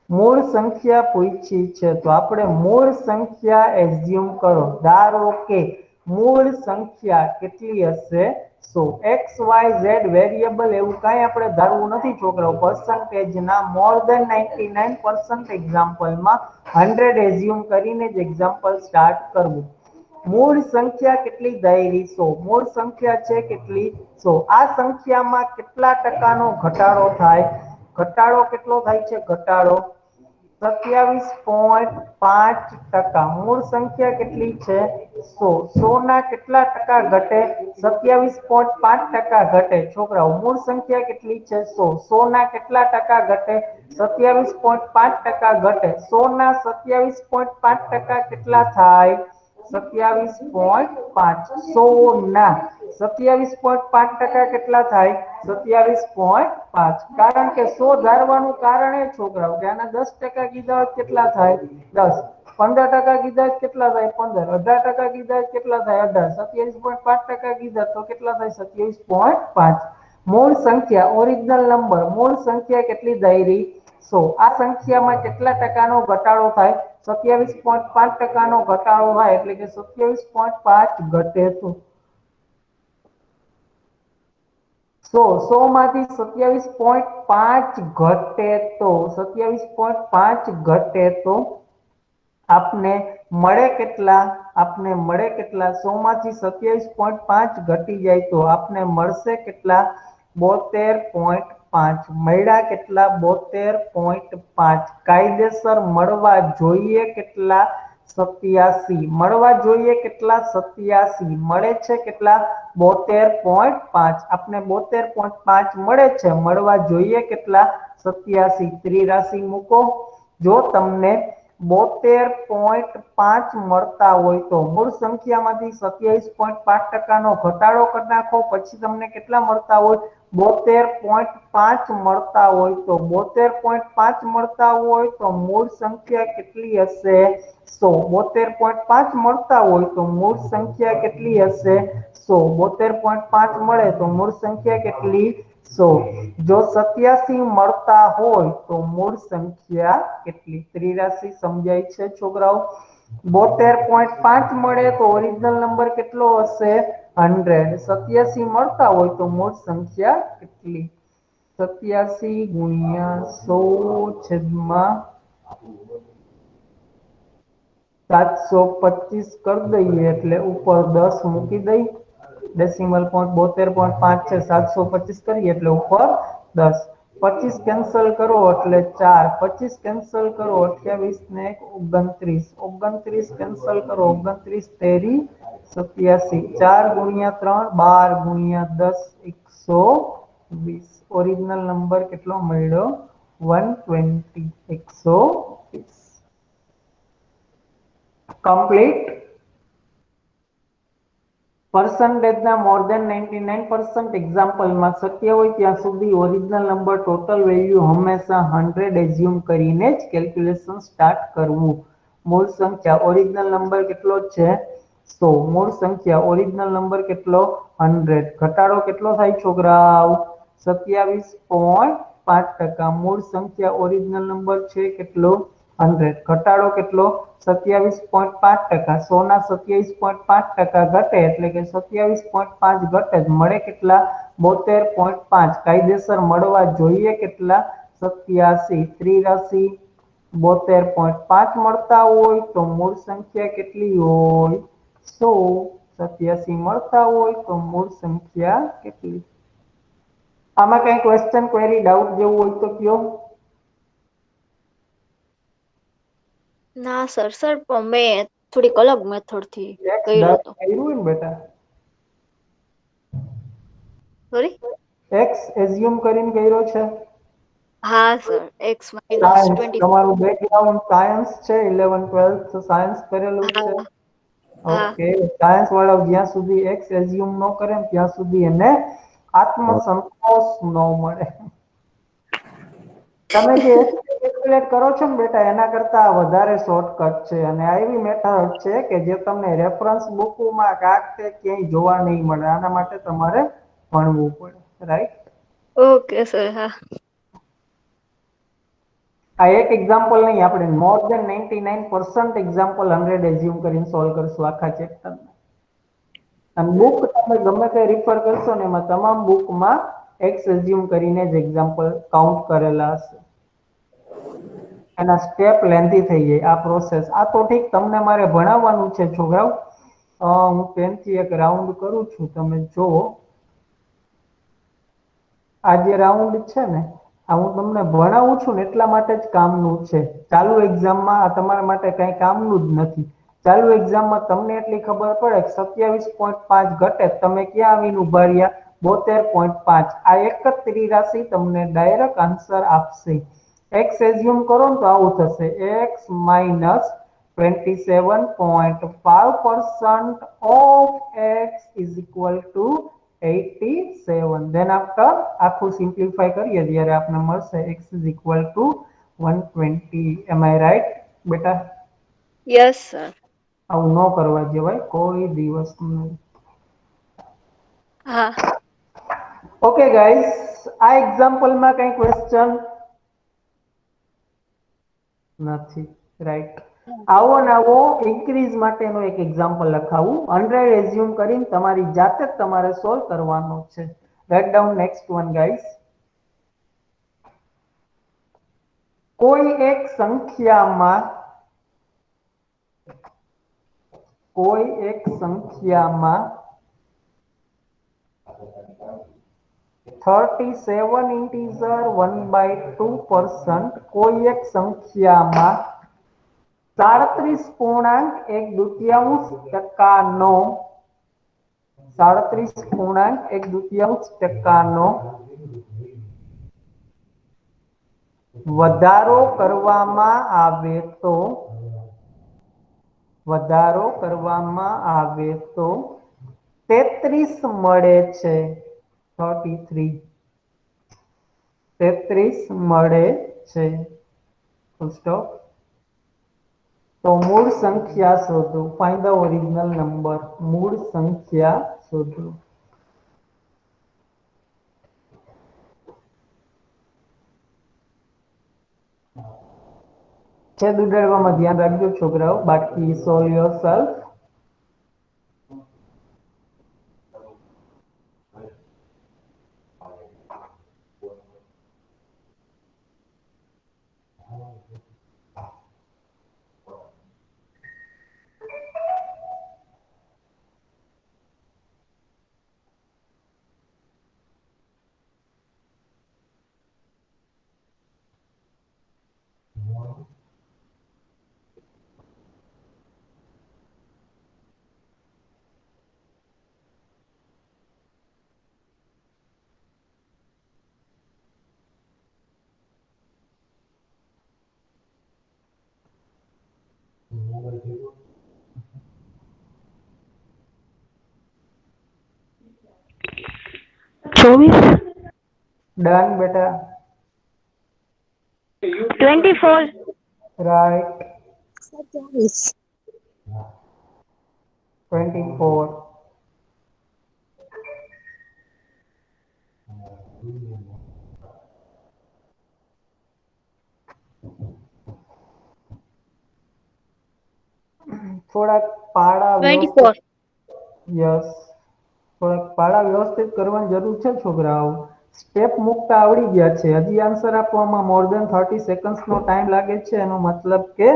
મૂળ સંખ્યા પૂછી છે તો આપણે મૂળ સંખ્યા એઝ્યુમ કરો. ધારો કે મૂળ સંખ્યા કેટલી હશે 100 x y z વેરિયેબલ એવું કાંઈ આપણે ધારવું નથી છોકરાઓ પર્સન્ટેજના મોર ધેન 99% એક્ઝામ્પલમાં 100 એઝ્યુમ કરીને જ એક્ઝામ્પલ સ્ટાર્ટ કરવું મૂળ સંખ્યા કેટલી ધારી 100 મૂળ સંખ્યા છે કેટલી 100 આ સંખ્યામાં કેટલા ટકાનો ઘટાડો થાય ઘટાડો કેટલો થાય છે ઘટાડો 27.5% મૂળ સંખ્યા કેટલી છે 100 ના કેટલા ટકા ઘટે 27.5% ઘટે છોકરાઓ મૂળ સંખ્યા કેટલી છે 100 ના કેટલા ટકા ઘટે 27.5% ઘટે 100 ના 27.5% કેટલા થાય 27.5 100 ના 27.5% કેટલા થાય 27.5 કારણ કે 100 ધારવાનું કારણ એ છોકરાઓ કે આના 10% કીધા હોય કેટલા થાય 10 15% કીધા હોય કેટલા થાય 15 18% કીધા હોય કેટલા થાય 18 27.5% કીધા તો કેટલા થાય 27.5 મૂળ સંખ્યા ઓરિજિનલ નંબર મૂળ સંખ્યા કેટલી ધારી 100 આ સંખ્યામાં કેટલા ટકાનો ઘટાડો થાય 27.5% નો ઘટાડો થાય એટલે કે 27.5 ઘટે તો 100 માંથી 27.5 ઘટે તો 27.5 ઘટે તો આપને મળે કેટલા 100 માંથી 27.5 ઘટી જાય તો આપને મળશે કેટલા 72.5 મળ્યા કેટલા 72.5 કાયદેસર મળવા જોઈએ કેટલા 87 મળવા જોઈએ કેટલા 87 મળે છે કેટલા 72.5 આપને 72.5 મળે છે મળવા જોઈએ કેટલા 87 ત્રિરાશિ મૂકો જો તમને 72.5 મળતા હોય તો મૂળ સંખ્યામાંથી 27.5% નો ઘટાડો કરી નાખો પછી તમને કેટલા મળતા હોય 72.5 મળતા હોય તો 72.5 મળતા હોય તો મૂળ સંખ્યા કેટલી હશે 100 72.5 મળતા હોય તો મૂળ સંખ્યા કેટલી હશે 100 72.5 મળે તો મૂળ સંખ્યા કેટલી 100 જો 87 મળતા હોય તો મૂળ સંખ્યા કેટલી ત્રિરાશિ સમજાય છે છોકરાઓ 72.5 મળે તો ઓરિજિનલ નંબર કેટલો હશે 100 87 મળતા હોય તો મૂળ સંખ્યા કેટલી 87 ગુણ્યા 100 છેદમાં 725 કરી દઈએ એટલે ઉપર 10 મૂકી દઈ ડેસિમલ પોઈન્ટ 72.5 છે 725 કરીએ એટલે ઉપર 10 25 કેન્સલ કરો એટલે 4 25 કેન્સલ કરો 28 ને 29 29 કેન્સલ કરો 29 તેરી 87 4 ગુણ્યા 3 12 ગુણ્યા 10 120 ઓરિજિનલ નંબર કેટલો મળ્યો 120 120 કમ્પ્લીટ પર્સન્ટેજના મોર ધેન 99% એક્ઝામ્પલમાં શક્ય હોય ત્યાં સુધી ઓરિજિનલ નંબર ટોટલ વેલ્યુ હંમેશા 100 એઝ્યુમ કરીને જ કેલ્ક્યુલેશન સ્ટાર્ટ કરવું મૂળ સંખ્યા ઓરિજિનલ નંબર કેટલો છે 100 મૂળ સંખ્યા ઓરિજિનલ નંબર કેટલો 100 ઘટાડો કેટલો થાય છોકરાઓ 27.5% મૂળ સંખ્યા ઓરિજિનલ નંબર છે કેટલો 100 ઘટાડો કેટલો 27.5% 100 ના 27.5% ઘટે એટલે કે 27.5 ઘટે મળે કેટલા 72.5 કાયદેસર મળવા જોઈએ કેટલા 87 ત્રિરાશિ 72.5 મળતા હોય તો મૂળ સંખ્યા કેટલી હોય 100 87 મળતા હોય તો મૂળ સંખ્યા કેટલી આમાં કઈ ક્વેશ્ચન ક્વેરી ડાઉટ જેવું હોય તો કયો ના સર પણ મેં થોડીક અલગ મેથડ થી X કર્યો દસ હતો કર્યું ને બેટા સોરી x એઝ્યુમ કરીને કર્યો છે હા સર x માઇનસ સાયન્સ 24 તમારું બેકગ્રાઉન્ડ સાયન્સ છે 11 12 સાયન્સ કરેલું છે હા હા ઓકે સાયન્સ વાળા જ્યાં સુધી x એઝ્યુમ ન કરે ને ત્યાં સુધી એને આત્મસંતોષ ન મળે તમે જે કેલ્ક્યુલેટ કરો છો ને બેટા એના કરતા વધારે શોર્ટકટ છે અને આ એવી મેથડ છે કે જે તમને રેફરન્સ બુકમાં કાંઈ ક્યાંય જોવા નહીં મળે આના માટે તમારે ભણવું પડે રાઈટ ઓકે સર હા આ એક એક્ઝામ્પલ નહીં આપણે મોર ધેન 99% એક્ઝામ્પલ 100 એઝ્યુમ કરીને સોલ્વ કરશું આખા ચેપ્ટર અને બુક તમે ગમે તે રેફર કરશો ને એમાં તમામ બુકમાં એક્સ એઝ્યુમ કરીને જ એક્ઝામ્પલ કાઉન્ટ કરેલા હશે. એના સ્ટેપ લેન્થી થઈ જાય આ પ્રોસેસ. આ તો ઠીક તમને મારે ભણાવવાનું છે છોકરાઓ. હું પેનથી એક રાઉન્ડ કરું છું, તમે જુઓ. આ જે રાઉન્ડ છે ને આ હું તમને ભણાવું છું ને એટલા માટે જ કામનું છે. ચાલુ એક્ઝામમાં આ તમારા માટે કઈ કામનું જ નથી. ચાલુ એક્ઝામમાં તમને એટલી ખબર પડે 27.5 ઘટે તમે ક્યાં આવીને ઉભા રહ્યા 72.5. આ એક જ ત્રિરાશિ તમને ડાયરેક્ટ આન્સર આપશે. એક્સ એઝ્યુમ કરો ને તો આવું થશે, x minus 27.5% of x is equal to 87. Then after આખું સિમ્પ્લિફાય કરીએ ત્યારે આપને મળશે x is equal to 120. Am I right બેટા? Yes sir. આવું ન કરવા જેવાય કોઈ દિવસ નહીં. હા. ઓકે ગાઈસ, આ એક્ઝામ્પલમાં કઈ ક્વેશ્ચન નથી, રાઈટ? આવો ને આવો ઇન્ક્રીઝ માટેનો એક એક્ઝામ્પલ લખાવું. 100 એઝ્યુમ કરીને તમારી જાતે જ તમારે સોલ્વ કરવાનો છે. Write down next one guys. કોઈ એક સંખ્યામાં 37 ઇન્ટીજર 1/2%, કોઈ એક સંખ્યામાં 37.1/2% વધારો કરવામાં આવે તો 33 મળે છે. 33 મળે છે. Full stop. તો મૂળ સંખ્યા શોધો. Find the original number. મૂળ સંખ્યા શોધો. છેદ ઉડાડવામાં ધ્યાન રાખજો છોકરાઓ, બાકી સોલ્વ યોરસેલ્ફ. ડન બેટા. 24. રાઈટ. 24. 24. થોડાક પાડા 24. યસ, થોડાક પાડા વ્યવસ્થિત કરવાની જરૂર છે છોકરાઓ. સ્ટેપ મૂકતા આવડી ગયા છે, હજી આન્સર આપવામાં મોર દેન 30 સેકન્ડ્સનો ટાઈમ લાગે છે. એનો મતલબ કે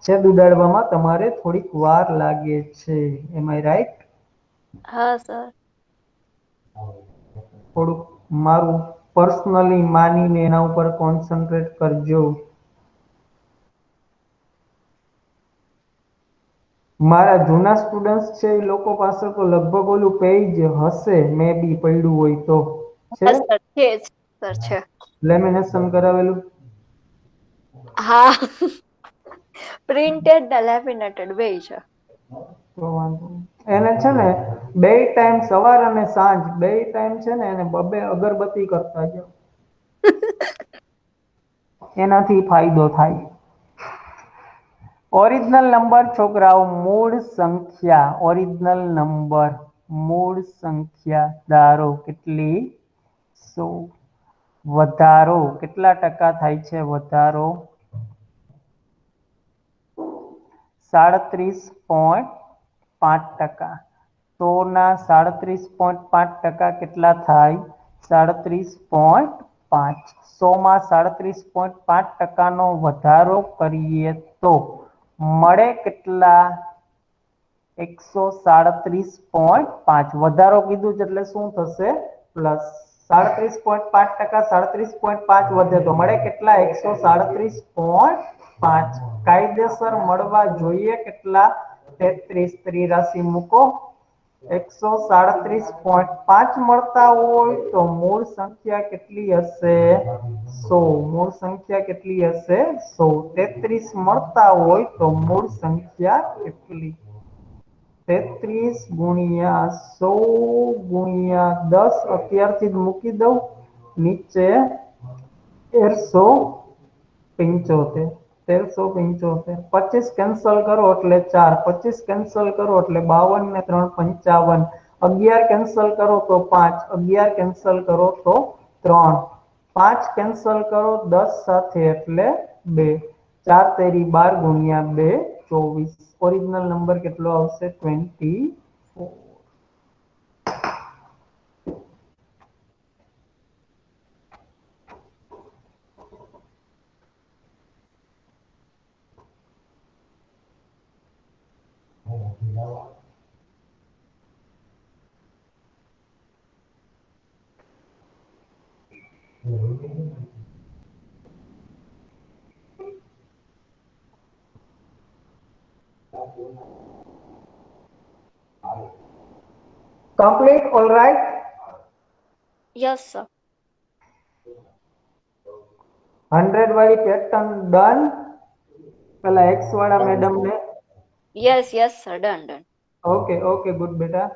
છેદ ઉડાડવામાં તમારે થોડીક વાર લાગે છે. એમ આઈ રાઈટ? હા સર. થોડુંક મારું પર્સનલી માનીને એના ઉપર કોન્સન્ટ્રેટ કરજો. મારા જૂના સ્ટુડન્ટ્સ છે એ લોકો પાસે તો લગભગ ઓલું પેજ હશે, મે બી પડ્યું હોય તો. છે હા સર છે જ સર છે. લેમિનેશન કરાવેલું? હા. પ્રિન્ટેડ ને લેમિનેટેડ બેય છે. તો વાંધો નહીં. એને છે ને બે ટાઈમ સવાર અને સાંજ બે ટાઈમ છે ને એને બબે અગરબત્તી કરતા જાઓ. એનાથી ફાયદો થાય. ઓરિજિનલ નંબર છોકરાઓ મૂળ સંખ્યા. ઓરિજિનલ નંબર મૂળ સંખ્યા ધારો કેટલી? 100. વધારો કેટલા ટકા થાય છે? વધારો 37.5%. 100 ના 37.5% કેટલા થાય? 37.5. 100 માં 37.5% નો વધારો કરીએ તો મળે કેટલા? 137.5. વધારો કીધું છે એટલે શું થશે? પ્લસ 37.5%, 37.5 વધે તો મળે કેટલા? 137.5. કાયદેસર મળવા જોઈએ કેટલા? 33. ત્રિરાશી મૂકો. 137.5 મળતા હોય તો મૂળ સંખ્યા કેટલી હશે? 100. મૂળ સંખ્યા કેટલી હશે? 100. 33 મળતા હોય તો મૂળ સંખ્યા કેટલી? 33 ગુણ્યા 100 ગુણ્યા 10 અત્યારથી જ મૂકી દઉં નીચે 1375. 1375. 25 કેન્સલ કરો એટલે 4. 25 કેન્સલ કરો એટલે 52 ને 3 55. 11 કેન્સલ કરો તો 5. 11 કેન્સલ કરો તો 3. 5 કેન્સલ કરો 10 સાથે એટલે 2. 4 તેરી 12 ગુણ્યા 2 24. ઓરિજિનલ નંબર કેટલો આવશે? 24. Complete? All right. Yes sir. 100 વાળી પેટર્ન ડન. પેલા x વાળા મેડમ ને yes sir, done. Okay good બેટા.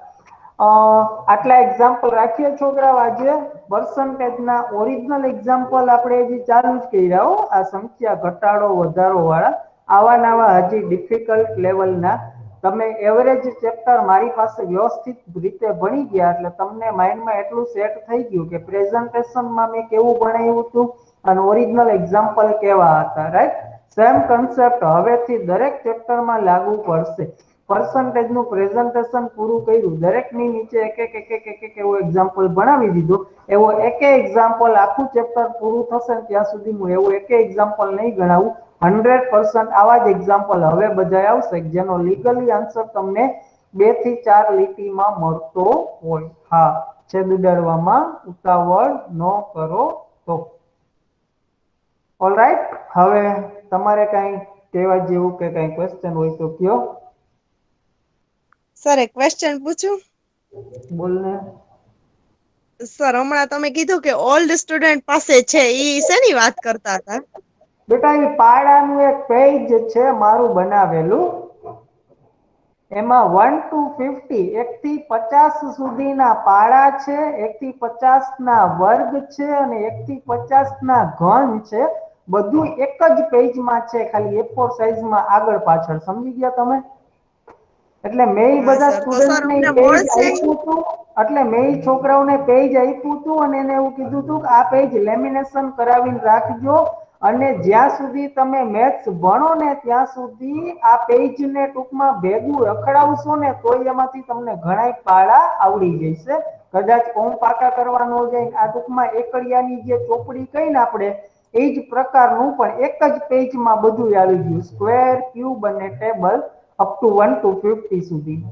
આટલા એક્ઝામ્પલ રાખીએ છોકરાઓ આજે. પર્સન્ટેજ ના ઓરિજિનલ એક્ઝામ્પલ આપણે હજી ચાલુ જ કર્યા હો. આ સંખ્યા ઘટાડો વધારો વાળા આવા નવા હજી ડિફિકલ્ટ લેવલના તમે એવરેજ ચેપ્ટર મારી પાસે વ્યવસ્થિત રીતે ભણી ગયા એટલે તમને માઇન્ડમાં એટલું સેટ થઈ ગયું કે પ્રેઝન્ટેશનમાં મેં કેવું ભણાવ્યું હતું અને ઓરિજિનલ એક્ઝામ્પલ કેવા હતા. રાઈટ? સેમ કન્સેપ્ટ હવેથી દરેક ચેપ્ટરમાં લાગુ પડશે. પર્સન્ટેજ નું પ્રેઝન્ટેશન પૂરું કર્યું, દરેકની નીચે એક એવો એક્ઝામ્પલ ભણાવી દીધો. એવો એક એક્ઝામ્પલ આખું ચેપ્ટર પૂરું થશે ત્યાં સુધી હું એવું એક એક્ઝામ્પલ નહીં ગણાવું. 100% આવા જ એક્ઝામ્પલ હવે બધા આવશે જેનો લીગલી આન્સર તમને 2 થી 4 લીટીમાં મળતો હોય. હા, છેદ ઉડાડવામાં ઉતાવળ ન કરો તો. ઓલરાઈટ, હવે તમારે કઈ કહેવા જેવું કે કઈ ક્વેશ્ચન હોય તો કયો. સર એક ક્વેશ્ચન પૂછું? બોલ ને. સર હમણાં તમે કીધું કે ઓલ્ડ સ્ટુડન્ટ પાસે છે, ઈ શેની વાત કરતા હતા? બેટા એ પાડાનું એક પેજ છે મારું બનાવેલું. એમાં 1 to 50 1 થી 50 સુધીના પાડા છે, 1 થી 50 ના વર્ગ છે અને 1 થી 50 ના ઘન છે. બધું એક જ પેજમાં છે, ખાલી A4 સાઈઝમાં આગળ પાછળ. સમજી ગયા તમે? એટલે મેં હા બધા સર, તો સર સ્ટુડન્ટને અમને પેજ મળશે? આપ્યું હતું. એટલે મેં છોકરાઓને પેજ આપ્યું હતું અને એને એવું કીધું હતું કે આ પેજ લેમિનેશન કરાવીને રાખજો અને જ્યાં સુધી તમે મેથ્સ ભણો ને ત્યાં સુધી આ પેજને ટૂંકમાં ભેગું રખડાવશો ને તોય એમાંથી તમને ઘણાય પાડા આવડી જશે. કદાચ કોમ પાકા કરવા ન જાય આ ટૂંકમાં એકડિયાની જે ચોપડી કઈ ને આપણે એ જ પ્રકારનું પણ એક જ પેજમાં બધું આવી ગયું. સ્ક્વેર, ક્યુબ અને ટેબલ અપ ટુ 1 to 50 સુધી.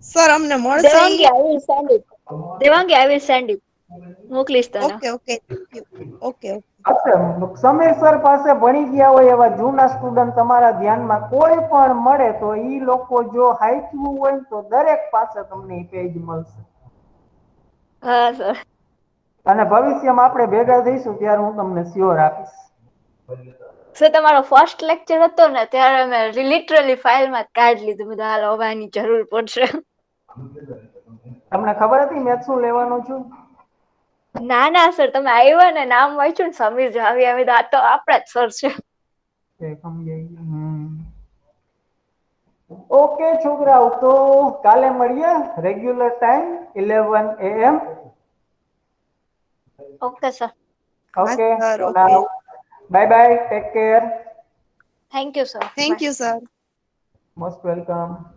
સર અમને મળશે ઈ? Devangi, I will send it. મોકલીશ તને. ઓકે. ઓકે. સમીર સર પાસે ભણી ગયા હોય એવા જૂના સ્ટુડન્ટ તમારા ધ્યાનમાં કોઈ પણ મળે તો ઈ લોકો જો હાઈચવું હોય તો દરેક પાસે તમને પેજ મળશે. હા સર. અને ભવિષ્યમાં આપણે ભેગા થઈશું ત્યારે હું તમને શ્યોર આપીશ. સર તમારો ફર્સ્ટ લેક્ચર હતો ને ત્યારે મેં લિટરલી ફાઇલમાં કાઢી લીધું. બધા હાલ હવાની જરૂર પડશે. તમને ખબર હતી મેં શું લેવાનું છું? ના સર, તમે આવ્યા ને નામ વાંચ્યું ને સમીર જાવી આ તો આપણા જ સર છે. ઓકે છોકરાઓ, તો કાલે મળીએ regular time 11 AM. Okay sir. Okay, sir, so okay. now bye bye, take care, thank you sir. Thank you sir. most welcome.